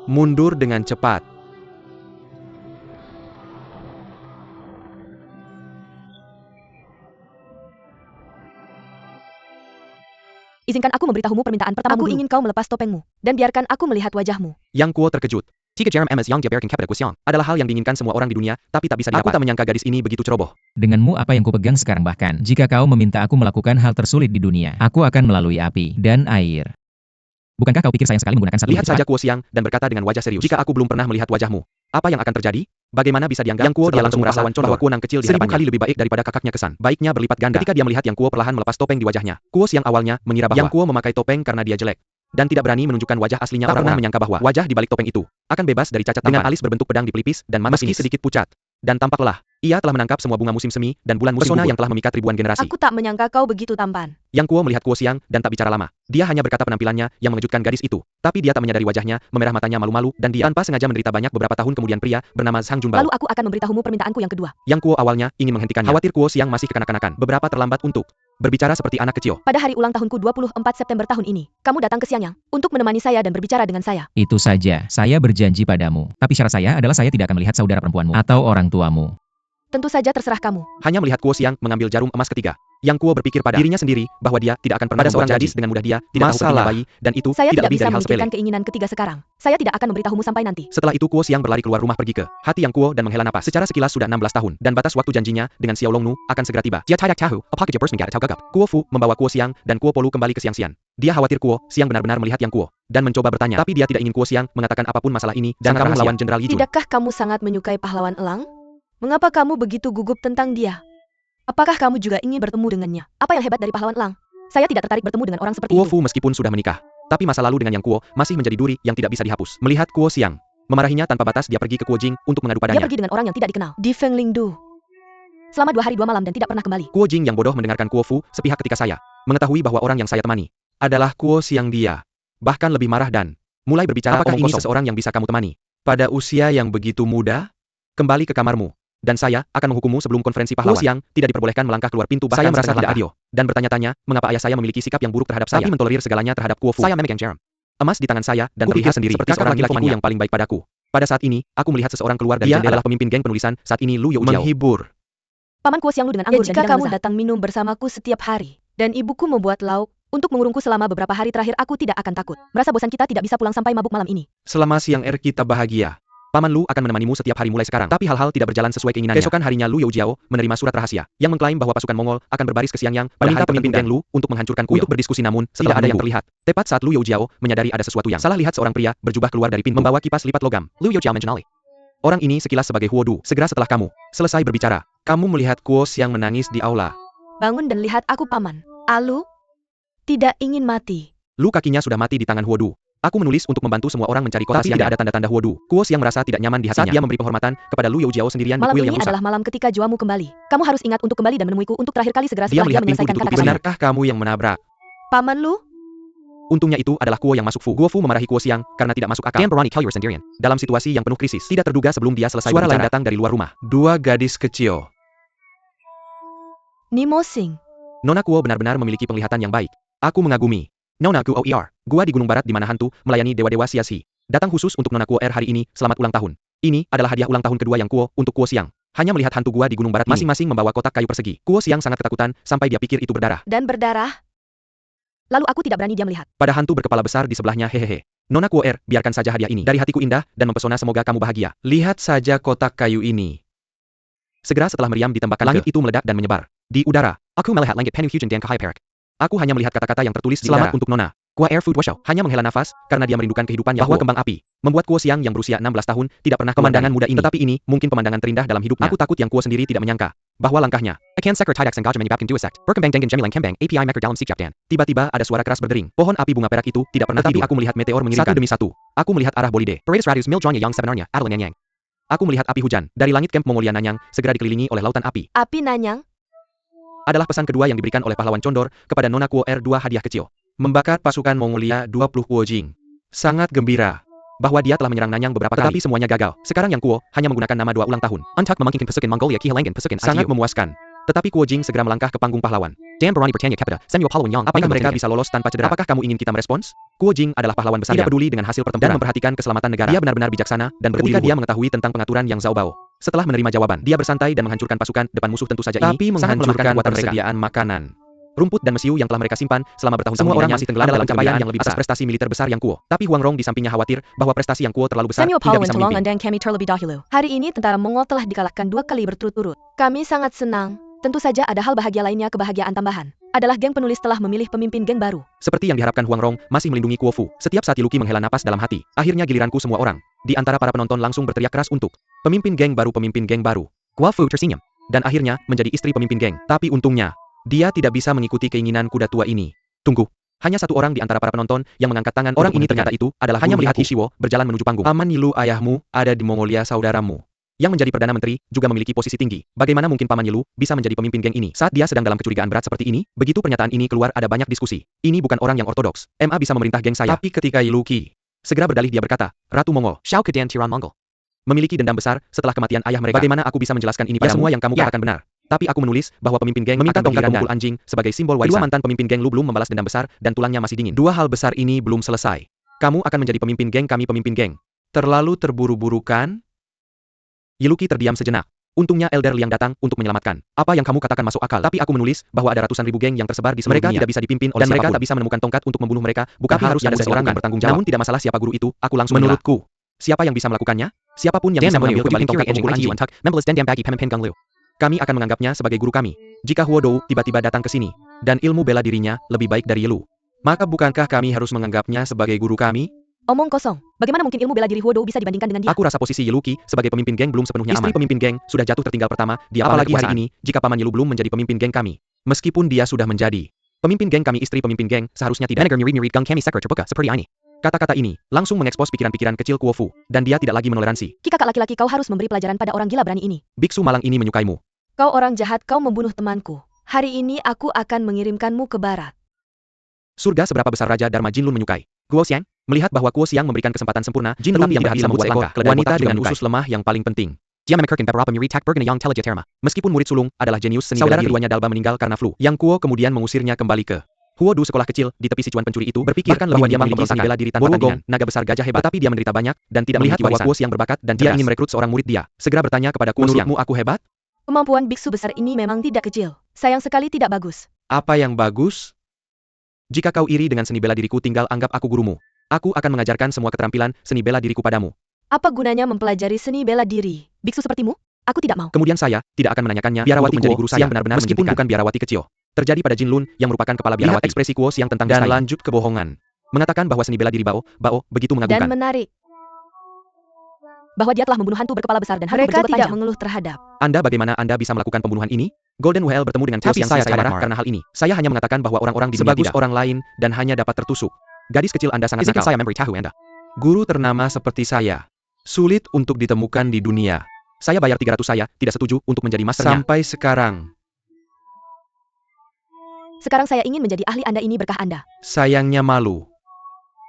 mundur dengan cepat. izinkan aku memberitahumu permintaan pertamamu. Aku ingin kau melepas topengmu, dan biarkan aku melihat wajahmu. Yang Kuo terkejut. Jika Jerem MS Yang Jeberking Kepada Kusiang adalah hal yang diinginkan semua orang di dunia, tapi tak bisa didapat. Aku tak menyangka gadis ini begitu ceroboh. Denganmu apa yang kupegang sekarang, bahkan jika kau meminta aku melakukan hal tersulit di dunia, aku akan melalui api dan air. Bukankah kau pikir sayang sekali menggunakan satu Lihat saja Kuo Siang dan berkata dengan wajah serius. Jika aku belum pernah melihat wajahmu, apa yang akan terjadi? Bagaimana bisa dianggap? Yang Kuo dia langsung merasa wancon bahwa Kuonang kecil di hadapannya 1000 kali lebih baik daripada kakaknya kesan. Baiknya berlipat ganda. Ketika dia melihat Yang Kuo perlahan melepas topeng di wajahnya, Kuo Siang awalnya mengira bahwa Yang Kuo memakai topeng karena dia jelek dan tidak berani menunjukkan wajah aslinya. Tak pernah menyangka bahwa wajah di balik topeng itu akan bebas dari cacat dengan alis berbentuk pedang di pelipis dan mata meski sedikit pucat dan tampak lelah. Ia telah menangkap semua bunga musim semi dan bulan musim gugur yang telah memikat ribuan generasi. Aku tak menyangka kau begitu tampan. Yang Kuo melihat Kuo Xiang dan tak bicara lama. Dia hanya berkata penampilannya yang mengejutkan gadis itu. Tapi dia tak menyadari wajahnya, memerah matanya malu-malu, dan dia tanpa sengaja menderita banyak beberapa tahun kemudian pria bernama Zhang Junbao. Lalu aku akan memberitahumu permintaanku yang kedua. Yang Kuo awalnya ingin menghentikannya. Khawatir Kuo Xiang masih kekanak-kanakan. Beberapa terlambat untuk berbicara seperti anak kecil. Pada hari ulang tahunku 24 September tahun ini, kamu datang ke Xiangyang untuk menemani saya dan berbicara dengan saya. Itu saja, saya berjanji padamu. Tapi syarat saya adalah saya tidak akan melihat saudara perempuanmu atau orang tuamu. Tentu saja terserah kamu. Hanya melihat Kuo Xiang mengambil jarum emas ketiga. Yang Kuo berpikir pada dirinya sendiri bahwa dia tidak akan pernah pada seorang gadis dengan mudah dia tidak tahu pentingnya bayi, dan itu Saya tidak tidak lebih bisa dari hal sepele. memikirkan keinginan ketiga sekarang. Saya tidak akan memberitahumu sampai nanti. Setelah itu Kuo Xiang berlari keluar rumah pergi ke hati Yang Kuo dan menghela napas. Secara sekilas sudah 16 tahun dan batas waktu janjinya dengan Xiao Longnu akan segera tiba. Jia tidak tahu apakah Jepers menggigit atau gagap. Kuo Fu membawa Kuo Xiang dan Kuo Polu kembali ke Xiangxian. Dia khawatir Kuo Xiang benar-benar melihat Yang Kuo dan mencoba bertanya, tapi dia tidak ingin Kuo Xiang mengatakan apapun masalah ini dan kamu melawan Jenderal Yi Jun. Tidakkah kamu sangat menyukai pahlawan elang? Mengapa kamu begitu gugup tentang dia? Apakah kamu juga ingin bertemu dengannya? Apa yang hebat dari pahlawan elang? Saya tidak tertarik bertemu dengan orang seperti Kuo itu. Fu meskipun sudah menikah, tapi masa lalu dengan Yang Kuo masih menjadi duri yang tidak bisa dihapus. Melihat Kuo Xiang memarahinya tanpa batas, dia pergi ke Kuo Jing untuk mengadu Dia padanya. pergi dengan orang yang tidak dikenal, Di Feng Lingdu. Selama 2 hari 2 malam dan tidak pernah kembali. Kuo Jing yang bodoh mendengarkan Kuo Fu sepihak ketika saya mengetahui bahwa orang yang saya temani adalah Kuo Xiang. Dia bahkan lebih marah dan mulai berbicara, apakah ini seseorang yang bisa kamu temani pada usia yang begitu muda? Kembali ke kamarmu. Dan saya akan menghukummu sebelum konferensi pahlawan. Kuo Xiang tidak diperbolehkan melangkah keluar pintu, bahkan saya merasa tidak adil dan bertanya-tanya mengapa ayah saya memiliki sikap yang buruk terhadap saya, tapi mentolerir segalanya terhadap Kuo Fu. Saya memegang jarum emas di tangan saya dan terlihat sendiri seperti seorang laki-lakiku yang paling baik padaku. Pada saat ini, aku melihat seseorang keluar dari jendela. Dia adalah pemimpin geng penulisan saat ini, Lu Youjiao. Menghibur. Paman Kuo Xiang Lu dengan anggur dan jika kamu datang minum bersamaku setiap hari dan ibuku membuat lauk untuk mengurungku selama beberapa hari terakhir, aku tidak akan takut. Merasa bosan kita tidak bisa pulang sampai mabuk malam ini. Selama siang kita bahagia. Paman Lu akan menemanimu setiap hari mulai sekarang. Tapi hal-hal tidak berjalan sesuai keinginannya. Keesokan harinya Lu Youjiao menerima surat rahasia yang mengklaim bahwa pasukan Mongol akan berbaris ke Xiangyang pada hari pemimpin geng Lu untuk menghancurkan kuil. Untuk berdiskusi namun tidak ada yang terlihat. Tepat saat Lu Youjiao menyadari ada sesuatu yang salah, lihat seorang pria berjubah keluar dari pintu membawa kipas lipat logam. Lu Youjiao mengenali orang ini sekilas sebagai Huo Du. Segera setelah kamu selesai berbicara, kamu melihat Kuo Xiang menangis di aula. Bangun dan lihat aku, Paman. Alu tidak ingin mati. Lu kakinya sudah mati di tangan Huo Du. Aku menulis untuk membantu semua orang mencari kota Xiang. Tidak ada tanda-tanda Huo Du. Kuo Xiang merasa tidak nyaman di hatinya. Saat dia memberi penghormatan kepada Lu Youjiao sendirian di Malam kuil ini yang rusak. adalah malam ketika jiwamu kembali. Kamu harus ingat untuk kembali dan menemuiku untuk terakhir kali segera Dia setelah dia melihat pintu menyelesaikan ditutup. kata-katanya. Benarkah kamu yang menabrak? Paman Lu? Untungnya itu adalah Kuo yang masuk Fu. Kuo Fu memarahi Kuo Xiang karena tidak masuk akal. Dalam situasi yang penuh krisis, tidak terduga sebelum dia selesai berbicara, suara lain datang dari luar rumah. Dua gadis kecil. Nimo Sing. Nona Kuo benar-benar memiliki penglihatan yang baik. Aku mengagumi. Nona Guo Er, gua di Gunung Barat di mana hantu melayani dewa-dewa sia-si. Datang khusus untuk Nona Kuo Er hari ini. Selamat ulang tahun. Ini adalah hadiah ulang tahun kedua Yang Kuo untuk Kuo Xiang. Hanya melihat hantu gua di Gunung Barat, masing-masing membawa kotak kayu persegi. Kuo Xiang sangat ketakutan sampai dia pikir itu berdarah. Dan berdarah? Lalu aku tidak berani dia melihat. Pada hantu berkepala besar di sebelahnya, hehehe. Nona Kuo Er, biarkan saja hadiah ini. Dari hatiku indah dan mempesona, semoga kamu bahagia. Lihat saja kotak kayu ini. Segera setelah meriam ditembakkan, langit itu meledak dan menyebar di udara. Aku melihat langit penuh hujan dan kahai perak. Aku hanya melihat kata-kata yang tertulis di udara. Selamat untuk Nona Kuo Er Food Washow. Hanya menghela nafas karena dia merindukan kehidupan yang bahwa kembang api membuat Kuo Xiang yang berusia 16 tahun tidak pernah pemandangan muda ini. Tetapi ini mungkin pemandangan terindah dalam hidupnya. Aku takut Yang Kuo sendiri tidak menyangka bahwa langkahnya akan sekret tidak sengaja menyebabkan dua sect. Berkembang dengan gemilang kembang API maker dalam sikap dan tiba-tiba ada suara keras berdering. Pohon api bunga perak itu tidak pernah tidur. Aku melihat meteor mengiringkan satu demi satu. Aku melihat arah bolide. Paradis radius mil yang sebenarnya adalah Nanyang. Aku melihat api hujan dari langit camp Mongolia Nanyang segera dikelilingi oleh lautan api. Api Nanyang Adalah pesan kedua yang diberikan oleh pahlawan Condor kepada Nona Kuo Er, 2 hadiah kecil. Membakar pasukan Mongolia 20 Kuo Jing. Sangat gembira bahwa dia telah menyerang Nanyang beberapa kali, tapi semuanya gagal. Sekarang Yang Kuo hanya menggunakan nama 2 ulang tahun. Antak memangkinkan pasukan Mongolia kehilangan pasukan sangat memuaskan. Tetapi Kuo Jing segera melangkah ke panggung pahlawan. Dan berani bertanya kepada Samuel Pahlawan Yang, apakah mereka bisa lolos tanpa cedera? Apakah kamu ingin kita merespons? Kuo Jing adalah pahlawan besar, tidak peduli dengan hasil pertempuran dan memperhatikan keselamatan negara. Dia benar-benar bijaksana dan berbudi luhur. Ketika dia mengetahui tentang pengaturan Yang Zhao Bao, setelah menerima jawaban, dia bersantai dan menghancurkan pasukan depan musuh. Tentu saja Tapi ini sangat menghancurkan melemahkan persediaan makanan. Rumput dan mesiu yang telah mereka simpan selama bertahun-tahun. Semua orang masih tenggelam dalam capaian yang lebih besar, prestasi militer besar Yang Kuo. Tapi Huang Rong di sampingnya khawatir bahwa prestasi Yang Kuo terlalu besar, Samuel tidak Pahlawan bisa tolong memimpin. dan kami terlebih dahulu. Hari ini tentara Mongol telah dikalahkan 2 kali berturut-turut. Kami sangat senang. Tentu saja ada hal bahagia lainnya. Kebahagiaan tambahan adalah geng penulis telah memilih pemimpin geng baru. Seperti yang diharapkan, Huang Rong masih melindungi Kuo Fu. Setiap saat Luki menghela napas dalam hati. Akhirnya giliranku. Semua orang di antara para penonton langsung berteriak keras untuk pemimpin geng baru, pemimpin geng baru. Kuo Fu tersenyum dan akhirnya menjadi istri pemimpin geng. Tapi untungnya dia tidak bisa mengikuti keinginan kuda tua ini. Tunggu. Hanya satu orang di antara para penonton yang mengangkat tangan. Orang ini ternyata itu adalah hanya melihat Hishiwo berjalan menuju panggung. Paman Nilu, ayahmu ada di Mongolia, saudaramu. Yang menjadi Perdana Menteri, juga memiliki posisi tinggi. Bagaimana mungkin Paman Yilu bisa menjadi pemimpin geng ini? Saat dia sedang dalam kecurigaan berat seperti ini, begitu pernyataan ini keluar ada banyak diskusi. Ini bukan orang yang ortodoks. MA bisa memerintah geng saya. Tapi ketika Yiluki segera berdalih dia berkata, Ratu Mongol, Shao Kedan Tiran Mongol. Memiliki dendam besar setelah kematian ayah mereka. Bagaimana aku bisa menjelaskan ini padamu? Semua yang kamu katakan benar. Tapi aku menulis bahwa pemimpin geng meminta tongkat pemukul anjing sebagai simbol warisan. Kedua mantan pemimpin geng Lu belum membalas dendam besar dan tulangnya masih dingin. Dua hal besar ini belum selesai. Kamu akan menjadi pemimpin geng kami pemimpin geng. Terlalu terburu-buru kan? Yiluki terdiam sejenak. Untungnya Elder Liang datang untuk menyelamatkan. Apa yang kamu katakan masuk akal. Tapi aku menulis bahwa ada ratusan ribu geng yang tersebar di seluruh dunia. Mereka tidak bisa dipimpin oleh siapapun. Dan mereka tak bisa menemukan tongkat untuk membunuh mereka. Bukan harus ada seseorang yang bertanggung jawab. Namun tidak masalah siapa guru itu, aku langsung menurutku. Siapa yang bisa melakukannya? Siapapun yang bisa mengambil kembali tongkat pemukul anjing. Kami akan menganggapnya sebagai guru kami. Jika Huo Dou tiba-tiba datang ke sini, dan ilmu bela dirinya lebih baik dari Yilu, maka bukankah kami harus menganggapnya sebagai guru kami? Omong kosong. Bagaimana mungkin ilmu bela diri Huo Dou bisa dibandingkan dengan dia? Aku rasa posisi Yiluki sebagai pemimpin geng belum sepenuhnya aman. Istri pemimpin geng sudah jatuh tertinggal pertama di awal hari ini jika Paman Yilu belum menjadi pemimpin geng kami. Meskipun dia sudah menjadi pemimpin geng kami, istri pemimpin geng seharusnya tidak. Kata-kata ini langsung mengekspos pikiran-pikiran kecil Kuo Fu, dan dia tidak lagi menoleransi. Kakak laki-laki, kau harus memberi pelajaran pada orang gila berani ini. Biksu malang ini menyukaimu. Kau orang jahat, kau membunuh temanku. Hari ini aku akan mengirimkanmu ke barat. Surga seberapa besar Raja Dharma Jinlun menyukai. Guo Xiang melihat bahwa Guo Xiang memberikan kesempatan sempurna, Jinlun yang berani membuat langkah, wanita dengan usus lemah yang paling penting. Meskipun murid sulung adalah jenius seni bela diri, saudara Dalba meninggal karena flu. Yang Kuo kemudian mengusirnya kembali ke Huo Du. Sekolah kecil di tepi Sichuan pencuri itu berpikir bahwa dia memiliki seni bela diri tanpa tandingan, naga besar gajah hebat, tetapi dia menderita banyak dan tidak melihat bahwa Guo Xiang berbakat dan dia ingin merekrut seorang murid dia. Segera bertanya kepada Guo Xiang, menurutmu aku hebat? Kemampuan biksu besar ini memang tidak kecil. Sayang sekali tidak bagus. Apa yang bagus? Jika kau iri dengan seni bela diriku, tinggal anggap aku gurumu. Aku akan mengajarkan semua keterampilan seni bela diriku padamu. Apa gunanya mempelajari seni bela diri? Biksu sepertimu? Aku tidak mau. Kemudian saya tidak akan menanyakannya biarawati menjadi guru saya benar-benar meskipun bukan biarawati kecil. Terjadi pada Jinlun yang merupakan kepala biarawati. Ekspresi Kuo Xiang tentang dan lanjut kebohongan. Mengatakan bahwa seni bela diri Bao begitu mengagumkan. Dan menarik. Bahwa dia telah membunuh hantu berkepala besar dan mereka tidak mengeluh terhadap. Bagaimana Anda bisa melakukan pembunuhan ini? Golden Whale bertemu dengan Kuo Xiang. Saya marah karena hal ini. Saya hanya mengatakan bahwa orang-orang di dunia tidak orang lain dan hanya dapat tertusuk. Gadis kecil Anda sangat nakal. Guru ternama seperti saya sulit untuk ditemukan di dunia. Saya bayar 300, saya tidak setuju untuk menjadi masternya. Sampai sekarang. Sekarang saya ingin menjadi ahli Anda, ini berkah Anda. Sayangnya malu.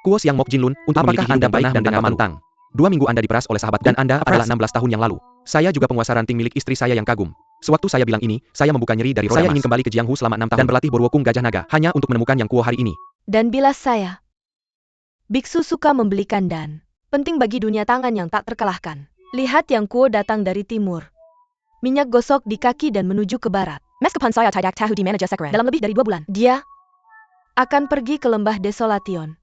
Kuo Xiang Mok Jinlun untuk apakah Anda baik dan tanpa mantang? 2 minggu Anda diperas oleh sahabat dan Anda adalah 16 tahun yang lalu. Saya juga penguasa ranting milik istri saya yang kagum. Sewaktu saya bilang ini, saya membuka nyeri dari roda emas. Saya ingin kembali ke Jianghu selama 6 tahun dan berlatih Borwokung Gajah Naga hanya untuk menemukan yang Kuo hari ini. Dan bila saya, biksu suka membelikan dan penting bagi dunia tangan yang tak terkalahkan. Lihat yang Kuo datang dari timur. Minyak gosok di kaki dan menuju ke barat. Meskipun saya tidak tahu di mana sekarang. Dalam lebih dari 2 bulan, dia akan pergi ke lembah Desolation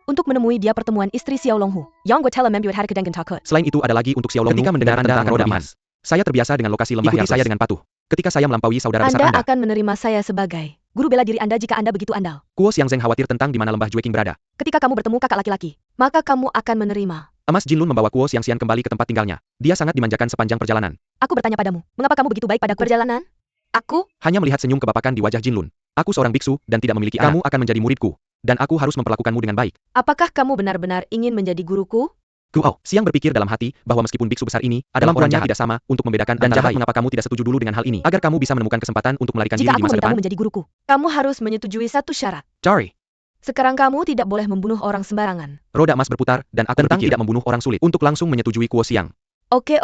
untuk menemui dia pertemuan istri Xiao Longhu. Yang gue telah membuat hari kedengan takut. Selain itu ada lagi untuk Xiao Longhu. Ketika mendengar tentang roda emas, saya terbiasa dengan lokasi lembah yang saya dengan patuh. Ketika saya melampaui saudara besar Anda akan menerima saya sebagai guru bela diri Anda jika Anda begitu andal. Kuo Xiang Zeng khawatir tentang di mana lembah Jueking berada. Ketika kamu bertemu kakak laki-laki, maka kamu akan menerima. Emas Jinlun membawa Kuo Xiang Xian kembali ke tempat tinggalnya. Dia sangat dimanjakan sepanjang perjalanan. Aku bertanya padamu, mengapa kamu begitu baik pada perjalanan? Aku hanya melihat senyum kebapakan di wajah Jinlun. Aku seorang biksu dan tidak memiliki anak. Kamu akan menjadi muridku, dan aku harus memperlakukanmu dengan baik. Apakah kamu benar-benar ingin menjadi guruku? Guo Xiang berpikir dalam hati bahwa meskipun biksu besar ini adalah orangnya tidak sama untuk membedakan dan jahat, mengapa kamu tidak setuju dulu dengan hal ini agar kamu bisa menemukan kesempatan untuk melarikan diri di masa depan? Jika aku memintamu menjadi guruku, kamu harus menyetujui satu syarat. Sorry. Sekarang kamu tidak boleh membunuh orang sembarangan. Roda emas berputar dan aku tentang tidak membunuh orang sulit untuk langsung menyetujui Kuo Xiang. Oke.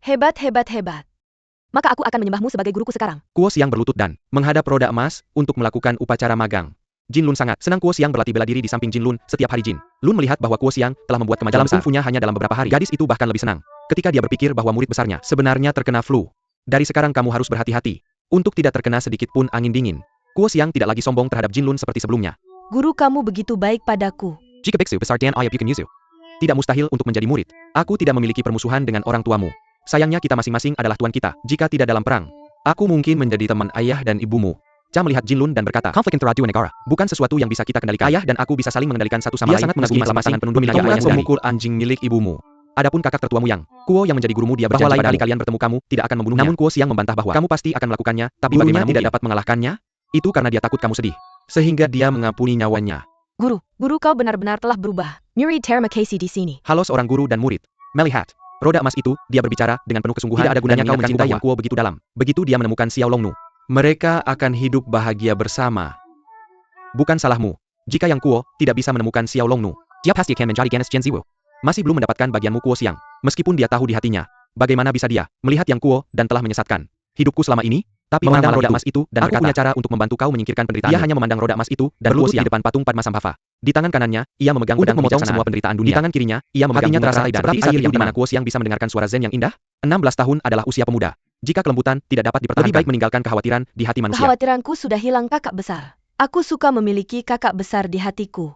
Hebat. Maka aku akan menyembahmu sebagai guruku sekarang. Kuo Xiang berlutut dan menghadap roda emas untuk melakukan upacara magang. Jinlun sangat senang Kuo Xiang berlatih bela diri di samping Jinlun setiap hari. Jinlun melihat bahwa Kuo Xiang telah membuat kemajuan dalam kungfunya hanya dalam beberapa hari. Gadis itu bahkan lebih senang ketika dia berpikir bahwa murid besarnya sebenarnya terkena flu. Dari sekarang kamu harus berhati-hati untuk tidak terkena sedikit pun angin dingin. Kuo Xiang tidak lagi sombong terhadap Jinlun seperti sebelumnya. Guru kamu begitu baik padaku. Jika biksu besar Tian Ayap Yuken Yuzu. Tidak mustahil untuk menjadi murid. Aku tidak memiliki permusuhan dengan orang tuamu. Sayangnya kita masing-masing adalah tuan kita. Jika tidak dalam perang, aku mungkin menjadi teman ayah dan ibumu. Cha melihat Jinlun dan berkata, konflik antara dua negara bukan sesuatu yang bisa kita kendalikan. Ayah dan aku bisa saling mengendalikan satu sama lain. Dia sangat mengagumi pasangan penuh dominasi ayahnya sendiri. Memukul anjing milik ibumu. Adapun kakak tertuamu yang Kuo yang menjadi gurumu, dia berjanji lain kali kalian bertemu kamu tidak akan membunuhnya. Namun Kuo Xiang membantah bahwa kamu pasti akan melakukannya, tapi bagaimana tidak dapat mengalahkannya? Itu karena dia takut kamu sedih, sehingga dia mengampuni nyawanya. Guru kau benar-benar telah berubah. Murid terima kasih di sini. Halo seorang guru dan murid. Melihat Roda emas itu, dia berbicara dengan penuh kesungguhan. Tidak ada gunanya kau mencintai Yang Kuo begitu dalam. Begitu dia menemukan Xiao Longnu, mereka akan hidup bahagia bersama. Bukan salahmu. Jika Yang Kuo tidak bisa menemukan Xiao Longnu, dia pasti akan menjadi Ganes Chen Ziwu. Masih belum mendapatkan bagianmu Kuo Xiang. Meskipun dia tahu di hatinya, bagaimana bisa dia melihat Yang Kuo dan telah menyesatkan hidupku selama ini? Tapi memandang roda emas itu dan berkata, punya cara untuk membantu kau menyingkirkan penderitaan. Dia hanya memandang roda emas itu dan berlutut di depan patung Padmasambhava. Di tangan kanannya, ia memegang pedang memotong semua penderitaan dunia. Di tangan kirinya, ia memegang bunga terasa seperti air yang di mana Kuo Xiang bisa mendengarkan suara zen yang indah. 16 tahun adalah usia pemuda. Jika kelembutan tidak dapat dipertahankan, lebih baik meninggalkan kekhawatiran di hati manusia. Kekhawatiranku sudah hilang kakak besar. Aku suka memiliki kakak besar di hatiku.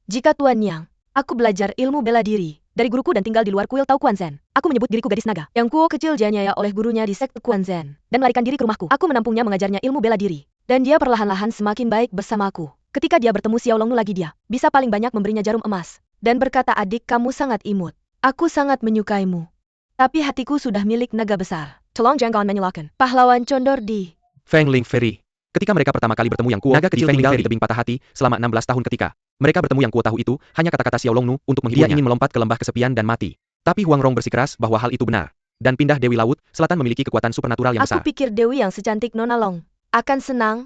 Jika Tuan Yang, aku belajar ilmu bela diri dari guruku dan tinggal di luar kuil Tao Kuan Zen. Aku menyebut diriku gadis naga. Yang Kuo kecil dianiaya oleh gurunya di sekte Kuan Zen dan melarikan diri ke rumahku. Aku menampungnya mengajarnya ilmu bela diri. Dan dia perlahan-lahan semakin baik bersamaku. Ketika dia bertemu Xiao Longnu lagi dia bisa paling banyak memberinya jarum emas. Dan berkata, adik kamu sangat imut. Aku sangat menyukaimu. Tapi hatiku sudah milik naga besar. Tolong jangan menyalahkan. Pahlawan condor di Feng Ling Ferry. Ketika mereka pertama kali bertemu Yang Kuo, naga kecil tinggal di tebing patah hati selama 16 tahun ketika mereka bertemu. Yang Kuo tahu itu hanya kata-kata Xiao Longnu untuk menghiburnya. Dia ingin melompat ke lembah kesepian dan mati. Tapi Huang Rong bersikeras bahwa hal itu benar. Dan pindah Dewi Laut Selatan memiliki kekuatan supernatural yang besar. Aku pikir Dewi yang secantik Nona Long akan senang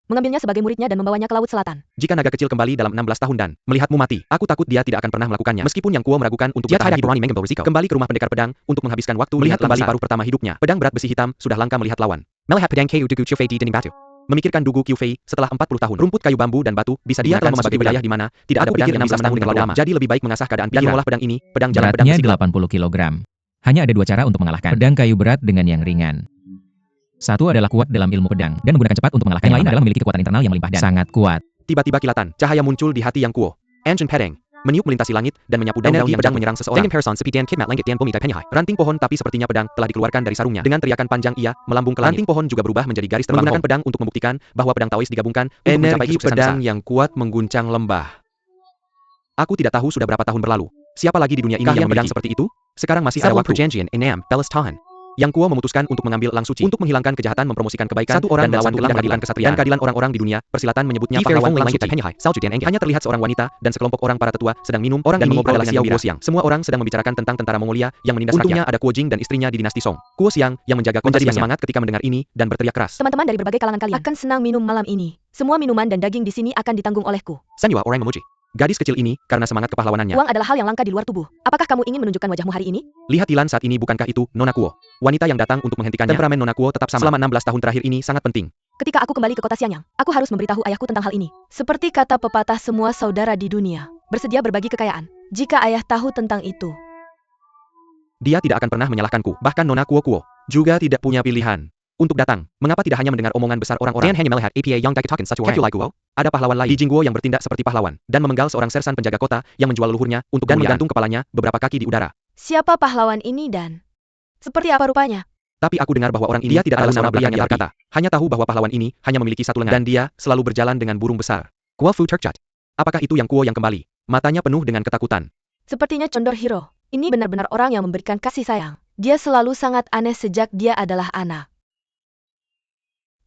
mengambilnya sebagai muridnya dan membawanya ke Laut Selatan. Jika naga kecil kembali dalam 16 tahun dan melihatmu mati, aku takut dia tidak akan pernah melakukannya. Meskipun Yang Kuo meragukan untuk bertahan hidup, kembali ke rumah pendekar pedang untuk menghabiskan waktu melihat kembali paruh pertama hidupnya. Pedang berat besi hitam sudah langka melihat lawan. Melihat pedang Ku Dugu Chufei di dinding batu. Memikirkan Dugu Qiufei setelah 40 tahun. Rumput kayu bambu dan batu bisa digunakan sebagai wilayah di mana tidak ada pedang yang bisa menang dengan lama. Jadi lebih baik mengasah keadaan pikiran dan mengolah pedang ini, pedang jalan pedang besi. Beratnya 80 kg. Hanya ada dua cara untuk mengalahkan pedang kayu berat dengan yang ringan. Satu adalah kuat dalam ilmu pedang dan menggunakan cepat untuk mengalahkan. Yang lain adalah memiliki kekuatan internal yang melimpah dan sangat kuat. Tiba-tiba kilatan cahaya muncul di hati Yang Kuo. Ancient Pedang meniup melintasi langit dan menyapu daun-daun yang pedang menyerang seseorang. Ranting pohon tapi sepertinya pedang telah dikeluarkan dari sarungnya. Dengan teriakan panjang ia melambung ke langit. Ranting pohon juga berubah menjadi garis terbang. Menggunakan pedang untuk membuktikan bahwa pedang Taois digabungkan untuk mencapai kesuksesan pedang besar. Yang kuat mengguncang lembah. Aku tidak tahu sudah berapa tahun berlalu. Siapa lagi di dunia ini yang pedang seperti itu? Sekarang masih ada waktu. Yang Kuo memutuskan untuk mengambil Lang Suci untuk menghilangkan kejahatan, mempromosikan kebaikan, satu orang dan melawan keadilan kesatriaan dan keadilan. Orang-orang di dunia persilatan menyebutnya pahlawan Lang Suci. Hanya terlihat seorang wanita dan sekelompok orang para tetua sedang minum. Orang ini adalah Xiao Kuo Xiang. Semua orang sedang membicarakan tentang tentara Mongolia yang menindas rakyat. Untungnya ada Kuo Jing dan istrinya di dinasti Song. Kuo Xiang yang menjaga kontes semangat ketika mendengar ini dan berteriak keras. Teman-teman dari berbagai kalangan kalian akan senang minum malam ini. Semua minuman dan daging di sini akan ditanggung olehku. Sanyua orang memuji gadis kecil ini karena semangat kepahlawanannya. Uang adalah hal yang langka di luar tubuh. Apakah kamu ingin menunjukkan wajahmu hari ini? Lihat Tilan saat ini, bukankah itu Nona Kuo? Wanita yang datang untuk menghentikannya. Temperamen Nona Kuo tetap sama. Selama 16 tahun terakhir ini sangat penting. Ketika aku kembali ke kota Xiangyang, aku harus memberitahu ayahku tentang hal ini. Seperti kata pepatah, semua saudara di dunia bersedia berbagi kekayaan. Jika ayah tahu tentang itu, dia tidak akan pernah menyalahkanku. Bahkan Nona Kuo juga tidak punya pilihan untuk datang. Mengapa tidak hanya mendengar omongan besar orang-orang? Dan hanya melihat APA yang dikatakan satu orang. Ada pahlawan lain di Jingguo yang bertindak seperti pahlawan dan memenggal seorang sersan penjaga kota yang menjual leluhurnya untuk dan menggantung kepalanya beberapa kaki di udara. Siapa pahlawan ini dan seperti apa rupanya? Tapi aku dengar bahwa orang ini dia tidak tahu nama pria yang berkata. Hanya tahu bahwa pahlawan ini hanya memiliki satu lengan dan dia selalu berjalan dengan burung besar. Kuo Fu Turkjat. Apakah itu Yang Kuo yang kembali? Matanya penuh dengan ketakutan. Sepertinya Condor Hero. Ini benar-benar orang yang memberikan kasih sayang. Dia selalu sangat aneh sejak dia adalah anak.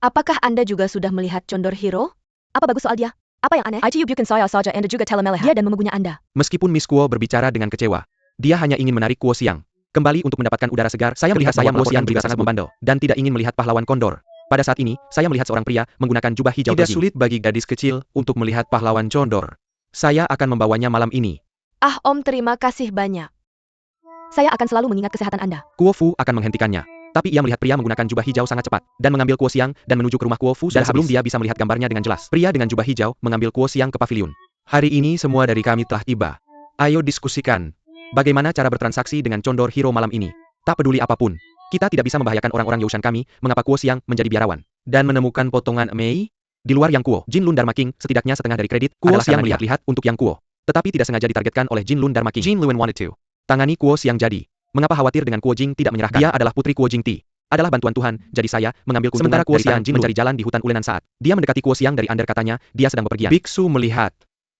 Apakah Anda juga sudah melihat Condor Hero? Apa bagus soal dia? Apa yang aneh? ITU bukan saya saja, Anda juga telah melihat dia dan memegunya Anda. Meskipun Miss Kuo berbicara dengan kecewa, dia hanya ingin menarik Kuo Xiang kembali untuk mendapatkan udara segar. Saya melihat Kuo Xiang juga sangat membandel dan tidak ingin melihat pahlawan kondor. Pada saat ini, saya melihat seorang pria menggunakan jubah hijau. Tidak sulit bagi gadis kecil untuk melihat pahlawan condor. Saya akan membawanya malam ini. Ah, Om, terima kasih banyak. Saya akan selalu mengingat kesehatan Anda. Kuo Fu akan menghentikannya. Tapi ia melihat pria menggunakan jubah hijau sangat cepat dan mengambil Kuo Xiang dan menuju ke rumah Kuo Fu sebelum dia bisa melihat gambarnya dengan jelas. Pria dengan jubah hijau mengambil Kuo Xiang ke pavilion. Hari ini semua dari kami telah tiba. Ayo diskusikan. Bagaimana cara bertransaksi dengan Condor Hero malam ini? Tak peduli apapun. Kita tidak bisa membahayakan orang-orang Youshan kami. Mengapa Kuo Xiang menjadi biarawan dan menemukan potongan Mei? Di luar Yang Kuo, Jin Lun Dharma King setidaknya setengah dari kredit Kuo Xiang melihat-lihat untuk Yang Kuo. Tetapi tidak sengaja ditargetkan oleh Jin Lun Dharma King. Jin Lun wanted to tangani Kuo Xiang jadi. Mengapa khawatir dengan Kuo Jing tidak menyerahkan? Dia adalah putri Kuo Jing Ti. Adalah bantuan Tuhan, jadi saya mengambil keuntungan. Sementara Kuo Xiang mencari jalan di hutan ulenan saat dia mendekati Kuo Xiang dari under katanya, dia sedang bepergian. Biksu melihat.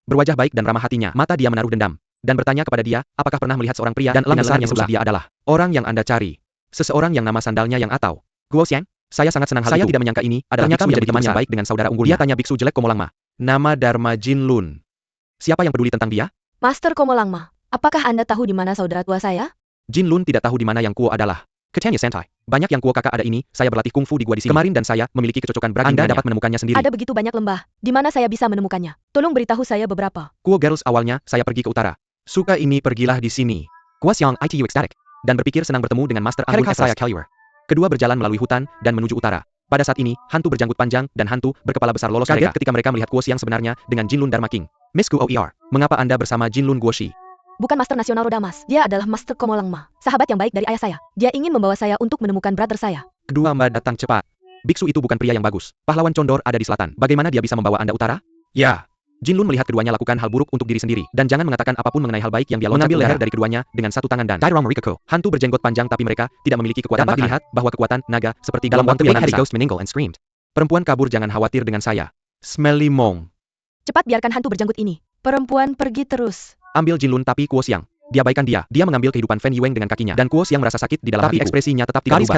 Berwajah baik dan ramah hatinya, mata dia menaruh dendam. Dan bertanya kepada dia, apakah pernah melihat seorang pria dan lengan yang sebelah dia adalah orang yang Anda cari. Seseorang yang nama sandalnya yang atau. Kuo Xiang, saya sangat senang hal itu. Saya tidak menyangka ini adalah ternyata menjadi teman yang baik dengan saudara unggulnya. Dia tanya biksu jelek Komolangma. Nama Dharma Jin Lun. Siapa yang peduli tentang dia? Master Komolangma, apakah Anda tahu di mana saudara tua saya? Jin Lun tidak tahu di mana yang Kuo adalah. Kecanya santai. Banyak yang Kuo kakak ada ini, saya berlatih kungfu di gua di sini. Kemarin dan saya memiliki kecocokan beragam. Anda dapat menemukannya sendiri. Ada begitu banyak lembah. Di mana saya bisa menemukannya? Tolong beritahu saya beberapa. Kuo Girls awalnya, saya pergi ke utara. Suka ini pergilah di sini. Kuo Xiang ITU ecstatic. Dan berpikir senang bertemu dengan Master Anggun saya Kelliwer. Kedua berjalan melalui hutan, dan menuju utara. Pada saat ini, hantu berjanggut panjang, dan hantu berkepala besar lolos kaget ketika mereka melihat Kuo Xiang sebenarnya, dengan Jin Lun Dharma King. Miss Guo Er, mengapa Anda bersama Jin Lun Guoshi? Bukan Master Nasional Roda Emas. Dia adalah Master Komolangma. Sahabat yang baik dari ayah saya. Dia ingin membawa saya untuk menemukan brother saya. Kedua Mbak datang cepat. Biksu itu bukan pria yang bagus. Pahlawan Condor ada di selatan. Bagaimana dia bisa membawa Anda utara? Ya. Jin Lun melihat keduanya lakukan hal buruk untuk diri sendiri. Dan jangan mengatakan apapun mengenai hal baik yang dia loncat mengambil leher dari keduanya dengan satu tangan dan hantu berjenggot panjang tapi mereka tidak memiliki kekuatan. Dapat dilihat bahwa kekuatan naga seperti dalam waktu yang nanti. Perempuan kabur, jangan khawatir dengan saya. Smelly Mong. Cepat biarkan hantu berjanggut ini. Perempuan pergi terus. Ambil Jin Lun tapi Kuo Xiang. Diabaikan dia. Dia mengambil kehidupan Fen Yueng dengan kakinya. Dan Kuo Xiang merasa sakit di dalam hati. Ekspresinya tetap tidak berubah.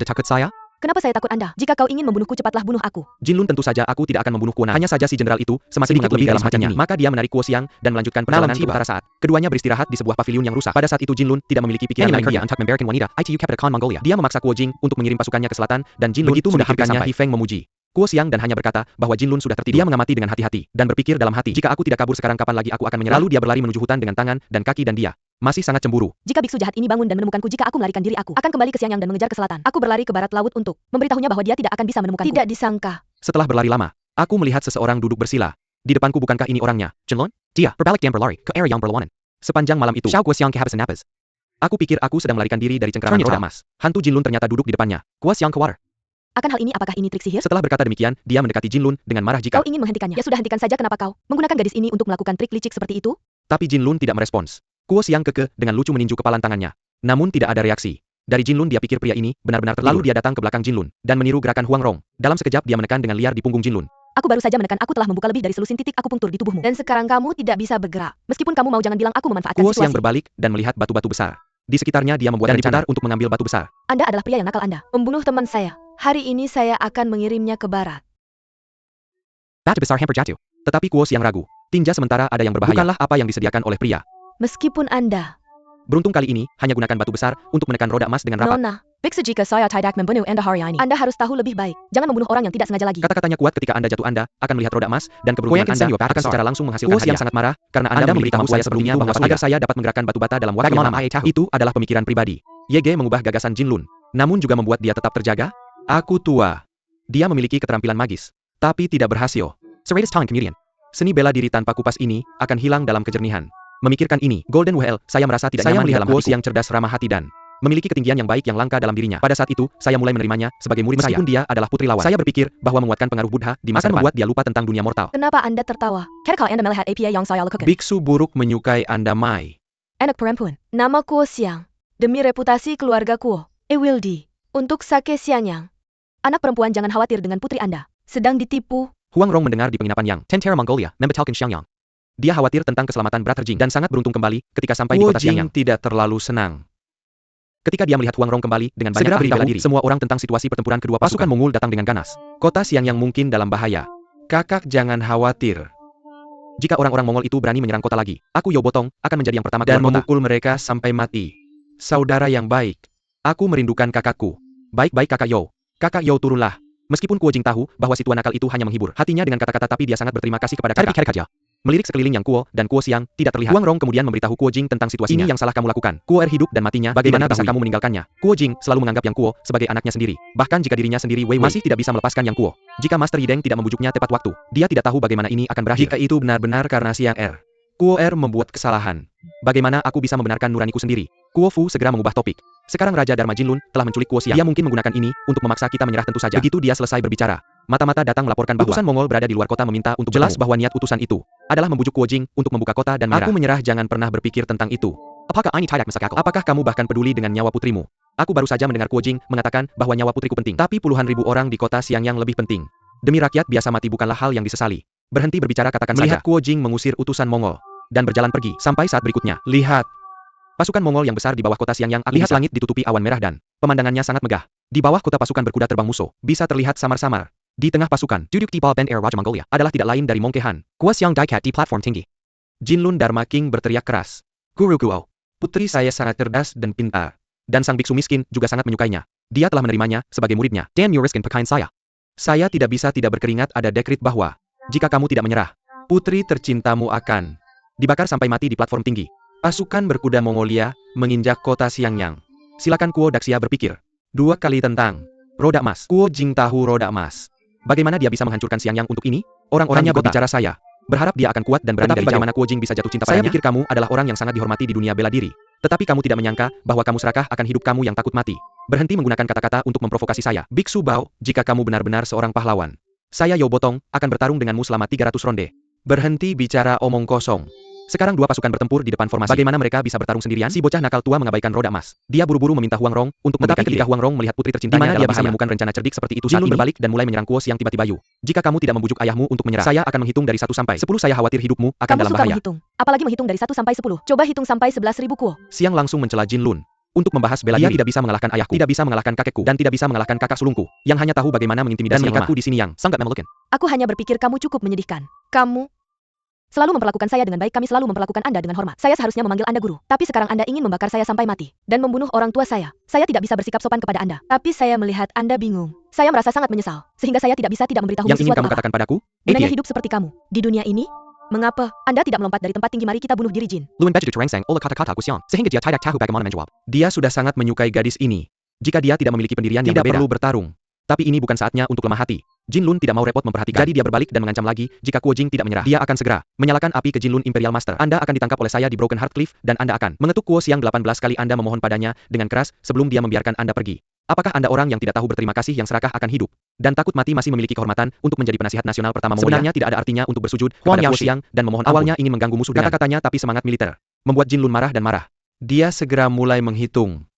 takut saya? Kenapa saya takut Anda? Jika kau ingin membunuhku, cepatlah bunuh aku. Jin Lun, tentu saja aku tidak akan membunuh Kuo Na. Hanya saja si jenderal itu semakin mengat lebih dalam hatinya. Maka dia menarik Kuo Xiang dan melanjutkan perjalanan ke utara saat keduanya beristirahat di sebuah paviliun yang rusak. Pada saat itu Jin Lun tidak memiliki pikiran lain. Dia memaksa Kuo Jing untuk mengirim pasukannya ke selatan dan Jin Lun begitu memikirkannya Hi Feng memuji Kuo Xiang dan hanya berkata bahwa Jin Lun sudah tertidur. Dia mengamati dengan hati-hati dan berpikir dalam hati, jika aku tidak kabur sekarang kapan lagi aku akan menyerah. Lalu dia berlari menuju hutan dengan tangan dan kaki dan dia masih sangat cemburu. Jika biksu jahat ini bangun dan menemukanku jika aku melarikan diri, aku akan kembali ke Xiangyang dan mengejar ke selatan. Aku berlari ke barat laut untuk memberitahunya bahwa dia tidak akan bisa menemukanku. Tidak disangka. Setelah berlari lama, aku melihat seseorang duduk bersila. Di depanku, bukankah ini orangnya? Jin Lun? Dia berbalik dan berlari ke area yang berlawanan. Sepanjang malam itu, aku pikir aku sedang melarikan diri dari cengkraman roda emas. Hantu Jin Lun ternyata duduk di depannya. Kuo Xiang keluar. Akan hal ini, apakah ini trik sihir? Setelah berkata demikian, dia mendekati Jin Lun dengan marah. Jika kau ingin menghentikannya, ya sudah, hentikan saja. Kenapa kau menggunakan gadis ini untuk melakukan trik licik seperti itu? Tapi Jin Lun tidak merespons. Kuo Xiang kekeh dengan lucu meninju kepalan tangannya. Namun tidak ada reaksi. Dari Jin Lun dia pikir pria ini benar-benar tertidur. Lalu dia datang ke belakang Jin Lun dan meniru gerakan Huang Rong. Dalam sekejap dia menekan dengan liar di punggung Jin Lun. Aku baru saja menekan. Aku telah membuka lebih dari selusin titik akupunktur di tubuhmu. Dan sekarang kamu tidak bisa bergerak. Meskipun kamu mau, jangan bilang aku memanfaatkan Kuo situasi. Xiang berbalik dan melihat batu-batu besar. Di sekitarnya dia membuat rencana untuk mengambil batu besar. Anda adalah pria yang nakal. Anda membunuh teman saya. Hari ini saya akan mengirimnya ke barat. Batu besar hampir jatuh. Tetapi Kuo Xiang ragu. Tinja sementara ada yang berbahaya. Bukanlah apa yang disediakan oleh pria. Meskipun Anda beruntung kali ini, hanya gunakan batu besar untuk menekan roda emas dengan rapat. Nona, biksu, jika saya tidak membunuh Anda hari ini, Anda harus tahu lebih baik. Jangan membunuh orang yang tidak sengaja lagi. Kata-katanya kuat ketika Anda jatuh. Anda akan melihat roda emas dan keberuntungan Anda akan secara langsung menghasilkan hadiah. Kuo Xiang sangat marah karena Anda memberitahu saya sebelumnya bahwa agar saya dapat menggerakkan batu bata dalam waktu yang lama. Itu adalah pemikiran pribadi. Yege mengubah gagasan Jin Lun, namun juga membuat dia tetap terjaga. Aku tua. Dia memiliki keterampilan magis, tapi tidak berhasil. Seni bela diri tanpa kupas ini akan hilang dalam kejernihan. Memikirkan ini, Golden Well, saya merasa tidak nyaman dalam hatiku. Yang cerdas, ramah hati dan memiliki ketinggian yang baik yang langka dalam dirinya. Pada saat itu, saya mulai menerimanya sebagai murid meskipun dia adalah putri lawan. Saya berpikir bahwa menguatkan pengaruh Buddha di masa depan membuat dia lupa tentang dunia mortal. Kenapa Anda tertawa? Karena Anda melihat APA yang saya lakukan. Biksu buruk menyukai Anda, Mai. Anak perempuan, nama Kuo Xiang. Demi reputasi keluarga Kuo, Ewildi. Untuk Sake Xiangyang. Anak perempuan, jangan khawatir dengan putri Anda. Sedang ditipu. Huang Rong mendengar di penginapan Yang Tentera Mongolia, membatalkan Xiangyang. Dia khawatir tentang keselamatan Brother Jing dan sangat beruntung kembali ketika sampai di kota Xiangyang. Tidak terlalu senang ketika dia melihat Huang Rong kembali dengan banyak ahli bela diri. Semua orang tentang situasi pertempuran kedua pasukan Mongol datang dengan ganas. Kota Xiangyang mungkin dalam bahaya. Kakak jangan khawatir. Jika orang-orang Mongol itu berani menyerang kota lagi, aku Yo Botong akan menjadi yang pertama dan memukul mereka sampai mati. Saudara yang baik, aku merindukan kakakku. Baik-baik Kakak Yo. Kakak Yo, turunlah. Meskipun Kuo Jing tahu bahwa si tua nakal itu hanya menghibur hatinya dengan kata-kata, tapi dia sangat berterima kasih kepada kakak. Melirik sekeliling Yang Kuo dan Kuo Xiang tidak terlihat. Huang Rong kemudian memberitahu Kuo Jing tentang situasinya. Ini yang salah kamu lakukan. Kuo hidup dan matinya, bagaimana bisa kamu meninggalkannya? Kuo Jing selalu menganggap Yang Kuo sebagai anaknya sendiri. Bahkan jika dirinya sendiri Wei masih tidak bisa melepaskan Yang Kuo. Jika Master Yideng tidak membujuknya tepat waktu, dia tidak tahu bagaimana ini akan berakhir. Jika itu benar-benar karena Xiang Kuo membuat kesalahan. Bagaimana aku bisa membenarkan nuraniku sendiri? Kuo Fu segera mengubah topik. Sekarang Raja Dharma Jin Lun telah menculik Kuo Xiang. Dia mungkin menggunakan ini untuk memaksa kita menyerah, tentu saja. Begitu dia selesai berbicara, mata-mata datang melaporkan bahwa utusan Mongol berada di luar kota meminta untuk jelas bahwa niat utusan itu adalah membujuk Kuo Jing untuk membuka kota dan menyerah. Aku menyerah, jangan pernah berpikir tentang itu. Apakah kamu bahkan peduli dengan nyawa putrimu? Aku baru saja mendengar Kuo Jing mengatakan bahwa nyawa putriku penting, tapi puluhan ribu orang di kota Xiangyang lebih penting. Demi rakyat biasa mati bukanlah hal yang disesali. Berhenti berbicara, katakan saja. Melihat Kuo Jing mengusir utusan Mongol dan berjalan pergi sampai saat berikutnya. Lihat. Pasukan Mongol yang besar di bawah kota Xiangyang. Lihat langit ditutupi awan merah dan pemandangannya sangat megah. Di bawah kota pasukan berkuda terbang musuh bisa terlihat samar-samar. Di tengah pasukan, duduk di bawah band air Raja Mongolia adalah tidak lain dari Mongke Han. Kuo Xiang Daikat di platform tinggi. Jin Lun Dharma King berteriak keras. Guru Guo. Putri saya sangat cerdas dan pintar. Dan sang biksu miskin juga sangat menyukainya. Dia telah menerimanya sebagai muridnya. Damn you riskin pekain saya. Saya tidak bisa tidak berkeringat ada dekrit bahwa jika kamu tidak menyerah, putri tercintamu akan dibakar sampai mati di platform tinggi. Pasukan berkuda Mongolia menginjak kota Xiangyang. Silakan Kuo Daxia berpikir 2 kali tentang roda emas. Kuo Jing tahu roda emas. Bagaimana dia bisa menghancurkan Xiangyang untuk ini? Orang-orangnya berbicara saya. Berharap dia akan kuat dan berani. Tetapi bagaimana Kuo Jing bisa jatuh cinta padanya? Saya pikir kamu adalah orang yang sangat dihormati di dunia bela diri. Tetapi kamu tidak menyangka bahwa kamu serakah akan hidup kamu yang takut mati. Berhenti menggunakan kata-kata untuk memprovokasi saya. Biksu Bao, jika kamu benar-benar seorang pahlawan, saya Yo Botong akan bertarung denganmu selama 300 ronde. Berhenti bicara omong kosong. Sekarang 2 pasukan bertempur di depan formasi. Bagaimana mereka bisa bertarung sendirian? Si bocah nakal tua mengabaikan roda emas. Dia buru-buru meminta Huang Rong untuk memberikan ide. Ketika Huang Rong melihat putri tercintanya dia bisa menemukan rencana cerdik seperti itu, Jin Lun berbalik dan mulai menyerang Kuo Xiang tiba-tiba. Jika kamu tidak membujuk ayahmu untuk menyerah, saya akan menghitung dari 1 sampai 10. Saya khawatir hidupmu akan dalam bahaya. Kamu suka menghitung, apalagi menghitung dari 1 sampai 10. Coba hitung sampai 11.000 Kuo. Xiang langsung mencela Jin Lun untuk membahas bela diri. Dia tidak bisa mengalahkan ayahku, tidak bisa mengalahkan kakekku, dan tidak bisa mengalahkan kakak sulungku, yang hanya tahu bagaimana mengintimidasi dan mengikatku di sini yang sangat memelukan. Aku hanya berpikir kamu cukup menyedihkan. Kamu selalu memperlakukan saya dengan baik, kami selalu memperlakukan Anda dengan hormat. Saya seharusnya memanggil Anda guru. Tapi sekarang Anda ingin membakar saya sampai mati. Dan membunuh orang tua saya. Saya tidak bisa bersikap sopan kepada Anda. Tapi saya melihat Anda bingung. Saya merasa sangat menyesal. Sehingga saya tidak bisa tidak memberitahu Yang ingin sesuatu kamu katakan padaku? Gunanya hidup seperti kamu. Di dunia ini, mengapa Anda tidak melompat dari tempat tinggi? Mari kita bunuh diri Jin. Luan baju Terengsang olah kata-kata aku Xiang. Sehingga dia tidak tahu bagaimana menjawab. Dia sudah sangat menyukai gadis ini. Jika dia tidak memiliki pendirian yang berbeda, perlu bertarung. Tapi ini bukan saatnya untuk lemah hati. Jin Lun tidak mau repot memperhatikan. Jadi dia berbalik dan mengancam lagi, jika Kuo Jing tidak menyerah, dia akan segera menyalakan api ke Jin Lun Imperial Master. Anda akan ditangkap oleh saya di Broken Heart Cliff, dan Anda akan mengetuk Kuo Xiang 18 kali. Anda memohon padanya dengan keras sebelum dia membiarkan Anda pergi. Apakah Anda orang yang tidak tahu berterima kasih, yang serakah akan hidup dan takut mati, masih memiliki kehormatan untuk menjadi penasihat nasional pertama Mongolia? Sebenarnya tidak ada artinya untuk bersujud kepada Kuo Xiang dan memohon awalnya ingin mengganggu musuh dengan kata-katanya, tapi semangat militer membuat Jin Lun marah dan marah. Dia segera mulai menghitung.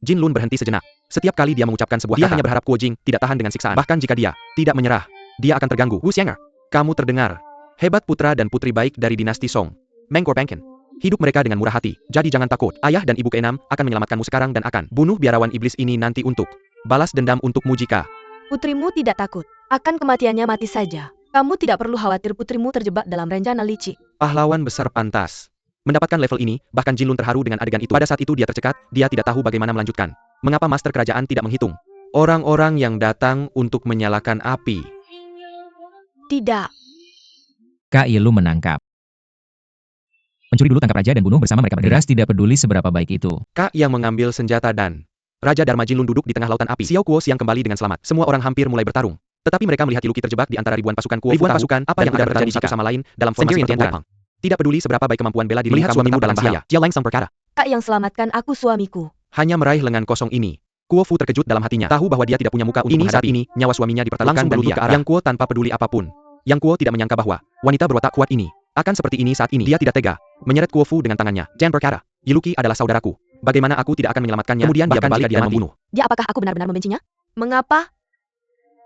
Jin Lun berhenti sejenak. Setiap kali dia mengucapkan sebuah kata, dia hanya berharap Kuo Jing tidak tahan dengan siksaan. Bahkan jika dia tidak menyerah, dia akan terganggu. Wu Xianger, kamu terdengar hebat. Putra dan putri baik dari dinasti Song, Mengkor Bangken. Hidup mereka dengan murah hati. Jadi jangan takut. Ayah dan ibu keenam akan menyelamatkanmu sekarang dan akan bunuh biarawan iblis ini nanti untuk balas dendam untukmu. Jika Putrimu tidak takut akan kematiannya, mati saja. Kamu tidak perlu khawatir, putrimu terjebak dalam rencana licik. Pahlawan besar pantas mendapatkan level ini. Bahkan Jin Lun terharu dengan adegan itu. Pada saat itu dia tercekat. Dia tidak tahu bagaimana melanjutkan. Mengapa Master Kerajaan tidak menghitung orang-orang yang datang untuk menyalakan api? Tidak. Kak Ilu menangkap. Mencuri dulu, tangkap raja dan bunuh bersama mereka. Deras tidak peduli seberapa baik itu. Kak yang mengambil senjata dan Raja Dharma Jin Lun duduk di tengah lautan api. Xiao Kuo Xiang kembali dengan selamat. Semua orang hampir mulai bertarung. Tetapi mereka melihat Yiluki terjebak di antara ribuan pasukan Kuo. Ribuan pasukan apa yang akan terjadi satu sama lain dalam formasi pertempuran. Tidak peduli seberapa baik kemampuan bela diri, melihat suamimu dalam bahaya. Jia Langsang berkata, Kak yang selamatkan aku, suamiku. hanya meraih lengan kosong ini. Kuo Fu terkejut dalam hatinya. Tahu bahwa dia tidak punya muka untuk menghadapi ini. Nyawa suaminya dipertaruhkan dan dia ke arah Yang Kuo tanpa peduli apapun. Yang Kuo tidak menyangka bahwa wanita berotak kuat ini akan seperti ini saat ini. Dia tidak tega menyeret Kuo Fu dengan tangannya. Jan berkata, Yiluki adalah saudaraku. Bagaimana aku tidak akan menyelamatkannya? Kemudian dia berbalik dan membunuh. Dia, apakah aku benar-benar membencinya? Mengapa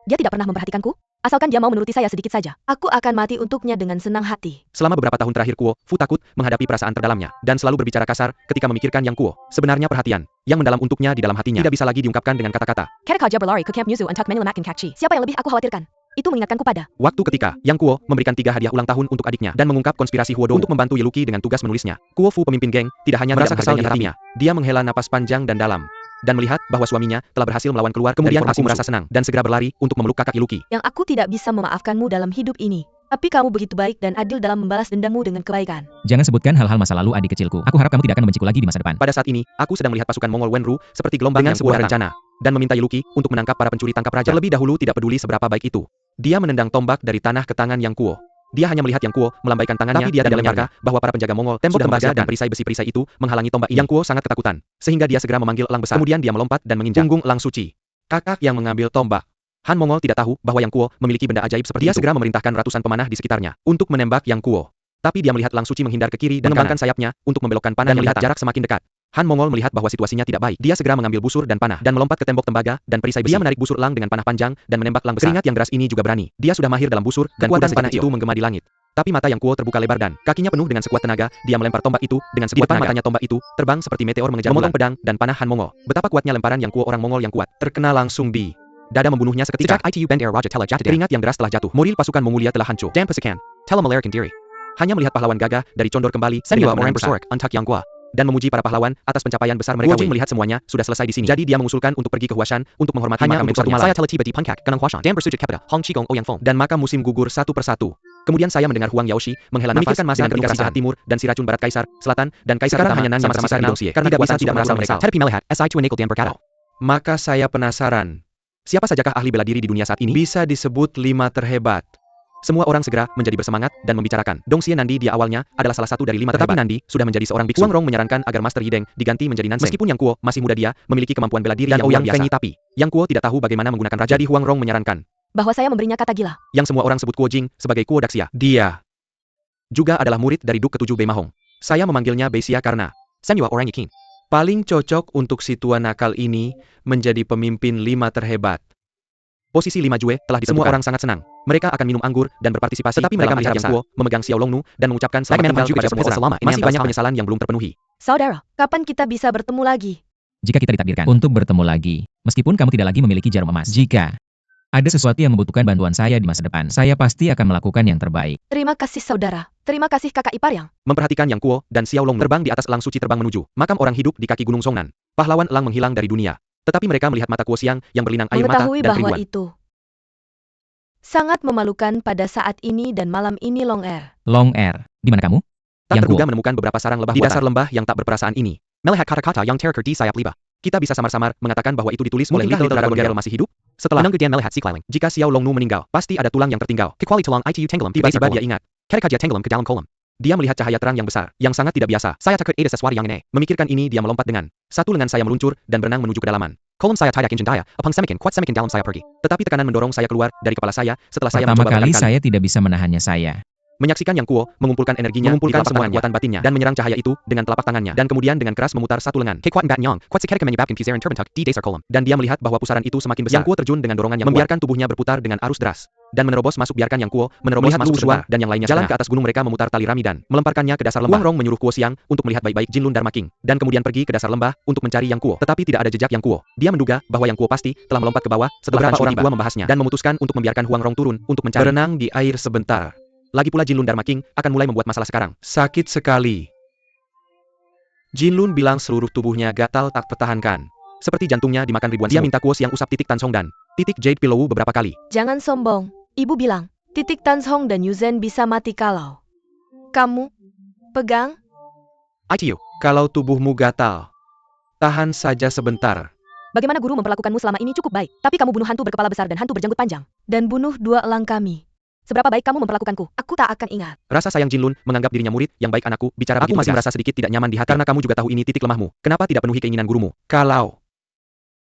dia tidak pernah memperhatikanku? Asalkan dia mau menuruti saya sedikit saja, aku akan mati untuknya dengan senang hati. Selama beberapa tahun terakhir Kuo Fu takut menghadapi perasaan terdalamnya dan selalu berbicara kasar ketika memikirkan Yang Kuo. Sebenarnya perhatian yang mendalam untuknya di dalam hatinya tidak bisa lagi diungkapkan dengan kata-kata. Kerekaja berlari ke Camp Muzu untuk menyelamatkan Kakci. Siapa yang lebih aku khawatirkan? Itu mengingatkanku pada waktu ketika Yang Kuo memberikan 3 hadiah ulang tahun untuk adiknya dan mengungkap konspirasi Huodo untuk membantu Yiluki dengan tugas menulisnya. Kuo Fu pemimpin geng tidak hanya merasa kesal di hatinya. Dia menghela napas panjang dan dalam dan melihat bahwa suaminya telah berhasil melawan keluar. Kemudian aku merasa senang dan segera berlari untuk memeluk kakak Yiluki. Yang aku tidak bisa memaafkanmu dalam hidup ini. Tapi kamu begitu baik dan adil dalam membalas dendammu dengan kebaikan. Jangan sebutkan hal-hal masa lalu adik kecilku. Aku harap kamu tidak akan membenciku lagi di masa depan. Pada saat ini, aku sedang melihat pasukan Mongol Wenru seperti gelombang dengan sebuah rencana dan meminta Yiluki untuk menangkap para pencuri tangkap raja. Terlebih dahulu tidak peduli seberapa baik itu. Dia menendang tombak dari tanah ke tangan Yang Kuo. Dia hanya melihat Yang Kuo melambaikan tangannya, tapi dia tidak menyangka bahwa para penjaga Mongol, tembok tembaga dan perisai besi-perisai itu menghalangi tombak ini. Yang Kuo sangat ketakutan, sehingga dia segera memanggil elang besar. Kemudian dia melompat dan menginjak punggung elang suci. Kakak yang mengambil tombak. Han Mongol tidak tahu bahwa Yang Kuo memiliki benda ajaib seperti itu. Dia segera memerintahkan ratusan pemanah di sekitarnya untuk menembak Yang Kuo. Tapi dia melihat elang suci menghindar ke kiri dan mengembangkan sayapnya untuk membelokkan panah dan melihat jarak semakin dekat. Han Mongol melihat bahwa situasinya tidak baik. Dia segera mengambil busur dan panah dan melompat ke tembok tembaga dan perisai besi. Dia menarik busur elang dengan panah panjang dan menembak elang besar. Keringat yang deras ini juga berani. Dia sudah mahir dalam busur dan kekuatan panah itu menggema di langit. Tapi mata Yang Kuo terbuka lebar dan kakinya penuh dengan sekuat tenaga. Dia melempar tombak itu dengan sekuat tenaga. Matanya tombak itu terbang seperti meteor mengejar memotong pedang dan panah Han Mongol. Betapa kuatnya lemparan Yang Kuo orang Mongol yang kuat terkena langsung di dada, membunuhnya seketika. Keringat yang deras telah jatuh. Moral pasukan Mongolia telah hancur. Dan Pasikan, Telemalarikan diri. Hanya melihat pahlawan gagah dari Condor kembali dengan orang bersorak Antak Yang Gua dan memuji para pahlawan atas pencapaian besar mereka. Guo Jing melihat semuanya sudah selesai di sini. Jadi dia mengusulkan untuk pergi ke Huashan untuk menghormati makam untuk satu malam. Saya tiba di Pankak, Ganang Huashan, dan bersujud kepada Hong Qigong Ouyang Feng dan makam musim gugur satu persatu. Kemudian saya mendengar Huang Yaoshi menghela nafas dengan penuh kasihan timur dan si racun barat kaisar, selatan, dan kaisar ketahanan yang sama-sama kenal karena kekuatan tidak merasa mereka. Maka saya penasaran. Siapa sajakah ahli bela diri di dunia saat ini? Bisa disebut 5 terhebat. Semua orang segera menjadi bersemangat dan membicarakan. Dongxie Nandi dia awalnya adalah salah satu dari 5 terhebat. Tetapi Nandi sudah menjadi seorang biksu. Huang Rong menyarankan agar Master Yideng diganti menjadi Nanseng. Meskipun Yang Kuo masih muda, dia memiliki kemampuan bela diri dan Ouyang Fengyi, tapi Yang Kuo tidak tahu bagaimana menggunakan racun. Jadi Huang Rong menyarankan Bahwa saya memberinya kata gila. yang semua orang sebut Kuo Jing sebagai Kuo Daxia. Dia juga adalah murid dari Duk ke-7 Bei Mahong. Saya memanggilnya Beisia karena Senua Orang Yikin paling cocok untuk si tua nakal ini menjadi pemimpin 5 terhebat. Posisi 5 Jue telah ditentukan. Semua orang sangat senang. Mereka akan minum anggur dan berpartisipasi. Tetapi mereka melihat Yang Kuo memegang Xiao Longnu dan mengucapkan selamat tinggal kepada semua orang. Masih banyak penyesalan yang belum terpenuhi. Saudara, kapan kita bisa bertemu lagi? Jika kita ditakdirkan untuk bertemu lagi, meskipun kamu tidak lagi memiliki jarum emas. Jika ada sesuatu yang membutuhkan bantuan saya di masa depan, saya pasti akan melakukan yang terbaik. Terima kasih saudara. Terima kasih kakak ipar yang. Memperhatikan Yang Kuo dan Xiao Longnu terbang di atas elang suci terbang menuju makam orang hidup di kaki Gunung Songnan. Pahlawan elang menghilang dari dunia. Tetapi mereka melihat mata Kuo Xiang yang berlinang air mata Mengetahui dan bahwa kerinduan. itu sangat memalukan pada saat ini dan malam ini Long Air. Long Air, di mana kamu? Tak Yang terduga Kuo. menemukan beberapa sarang lebah di dasar lembah yang tak berperasaan ini. Melihat kata-kata yang terker di sayap lebah. Kita bisa samar-samar mengatakan bahwa itu ditulis oleh Little Dragon Girl masih hidup. Setelah melihat si Kliling. Jika Xiao Longnu meninggal, pasti ada tulang yang tertinggal. Tiba-tiba dia ingat. Tenggelam ke dalam kolam. Dia melihat cahaya terang yang besar, yang sangat tidak biasa. Saya takut ada sesuatu yang aneh. Memikirkan ini, dia melompat dengan satu lengan saya meluncur dan berenang menuju kedalaman. Kolom saya tidak injin daya, kuat semakin dalam saya pergi. Tetapi tekanan mendorong saya keluar dari kepala saya setelah saya Pertama mencoba kali berkali-kali. saya tidak bisa menahannya saya. Menyaksikan Yang Kuo mengumpulkan energinya, mengumpulkan semua kekuatan batinnya dan menyerang cahaya itu dengan telapak tangannya dan kemudian dengan keras memutar satu lengan. Dan dia melihat bahwa pusaran itu semakin besar. Yang Kuo terjun dengan dorongan yang membiarkan tubuhnya berputar dengan arus deras dan menerobos masuk. Biarkan Yang Kuo menerobos masuk ke dan yang lainnya jalan ke atas gunung. Mereka memutar tali rami dan melemparkannya ke dasar lembah. Huang Rong menyuruh Kuo Xiang untuk melihat baik-baik Jinlun Dharma King dan kemudian pergi ke dasar lembah untuk mencari Yang Kuo. Tetapi tidak ada jejak Yang Kuo. Dia menduga bahwa Yang Kuo pasti telah melompat ke bawah setelah orang tua membahasnya dan memutuskan untuk membiarkan Huang Rong turun untuk mencari. Berenang di air sebentar. Lagi pula Jinlun Dharma King akan mulai membuat masalah sekarang. Sakit sekali. Jinlun bilang seluruh tubuhnya gatal tak tertahankan. Seperti jantungnya dimakan ribuan semut. Dia minta Kuo Xiang usap titik Tan Song dan titik Jade Pillow beberapa kali. Jangan sombong. Ibu bilang, titik Tan Hong dan Yuzen bisa mati kalau kamu pegang. ITU, kalau tubuhmu gatal, tahan saja sebentar. Bagaimana guru memperlakukanmu selama ini cukup baik, tapi kamu bunuh hantu berkepala besar dan hantu berjanggut panjang. Dan bunuh 2 elang kami. Seberapa baik kamu memperlakukanku, aku tak akan ingat. Rasa sayang Jinlun menganggap dirinya murid yang baik. Anakku, bicara begitu. Aku masih merasa sedikit tidak nyaman di hati karena kamu juga tahu ini titik lemahmu. Kenapa tidak penuhi keinginan gurumu? Kalau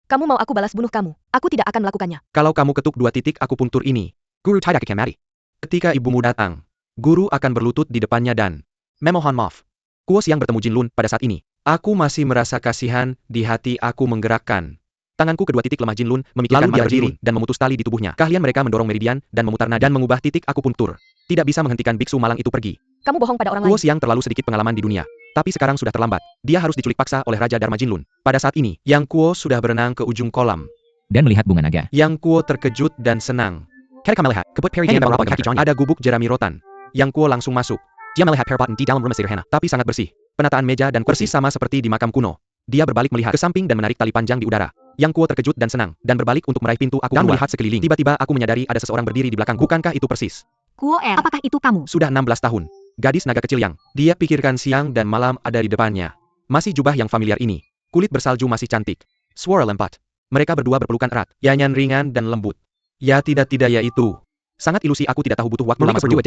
Kamu mau aku balas bunuh kamu, aku tidak akan melakukannya. kamu ketuk 2 titik akupuntur ini, Guru tidak akan mati. Ketika ibumu datang, guru akan berlutut di depannya dan memohon maaf. Kuo Xiang bertemu Jinlun pada saat ini. Aku masih merasa kasihan di hati. Aku menggerakkan tanganku ke 2 titik lemah Jinlun, memikirkan dia berdiri dan memutus tali di tubuhnya. Keahlian mereka mendorong meridian dan memutar nada dan mengubah titik akupuntur. Tidak bisa menghentikan biksu malang itu pergi. Kamu bohong pada orang Kuo lain. Xiang terlalu sedikit pengalaman di dunia. Tapi sekarang sudah terlambat. Dia harus diculik paksa oleh Raja Dharma Jinlun. Pada saat ini, Yang Kuo sudah berenang ke ujung kolam. Dan melihat bunga naga. Yang Kuo terkejut dan senang. Ada gubuk jerami rotan. Yang Kuo langsung masuk. Dia melihat di dalam rumah sederhana, tapi sangat bersih. Penataan meja dan kursi sama seperti di makam kuno. Dia berbalik melihat ke samping dan menarik tali panjang di udara. Yang Kuo terkejut dan senang, dan berbalik untuk meraih pintu. Aku melihat sekeliling. Tiba-tiba aku menyadari ada seseorang berdiri di belakang. Bukankah itu persis Kuo Er, apakah itu kamu? sudah 16 tahun. Gadis naga kecil yang dia pikirkan siang dan malam ada di depannya. Masih jubah yang familiar ini. Kulit bersalju masih cantik. Suara lembut. Mereka berdua berpelukan erat. Nyanyian ringan dan lembut. Ya tidak ya itu. Sangat ilusi. Aku tidak tahu butuh waktu lama sebelum.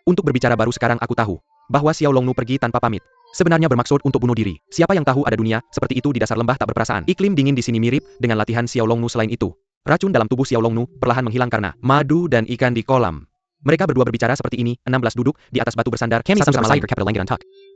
Untuk berbicara baru sekarang aku tahu bahwa Xiao Longnu pergi tanpa pamit. Sebenarnya bermaksud untuk bunuh diri. Siapa yang tahu ada dunia seperti itu di dasar lembah tak berperasaan. Iklim dingin di sini mirip dengan latihan Xiao Longnu. Selain itu, racun dalam tubuh Xiao Longnu perlahan menghilang karena madu dan ikan di kolam. Mereka berdua berbicara seperti ini, 16 duduk di atas batu bersandar satu sama lain.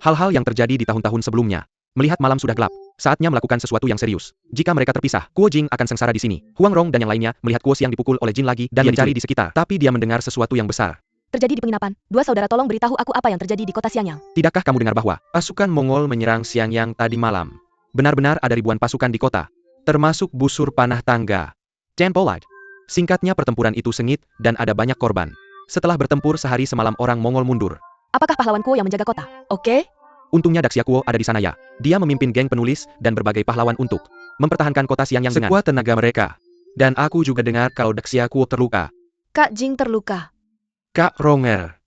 Hal-hal yang terjadi di tahun-tahun sebelumnya. Melihat malam sudah gelap, saatnya melakukan sesuatu yang serius. Jika mereka terpisah, Kuo Jing akan sengsara di sini. Huang Rong dan yang lainnya melihat Kuo Xiang dipukul oleh Jin lagi dan mencari di sekitar. Tapi dia mendengar sesuatu yang besar. Terjadi di penginapan. 2 saudara, tolong beritahu aku apa yang terjadi di kota Xiangyang. Tidakkah kamu dengar bahwa pasukan Mongol menyerang Xiangyang tadi malam? Benar-benar ada ribuan pasukan di kota, termasuk busur panah tangga. Dan Polite. Singkatnya pertempuran itu sengit dan ada banyak korban. Setelah bertempur sehari semalam orang Mongol mundur. Apakah pahlawan Kuo yang menjaga kota? Oke? Untungnya Daxia Kuo ada di sana ya. Dia memimpin geng penulis dan berbagai pahlawan untuk mempertahankan kota Siang yang sekuat tenaga mereka. Dan aku juga dengar kalau Daxia Kuo terluka. Kak Jing terluka. Kak Ronger.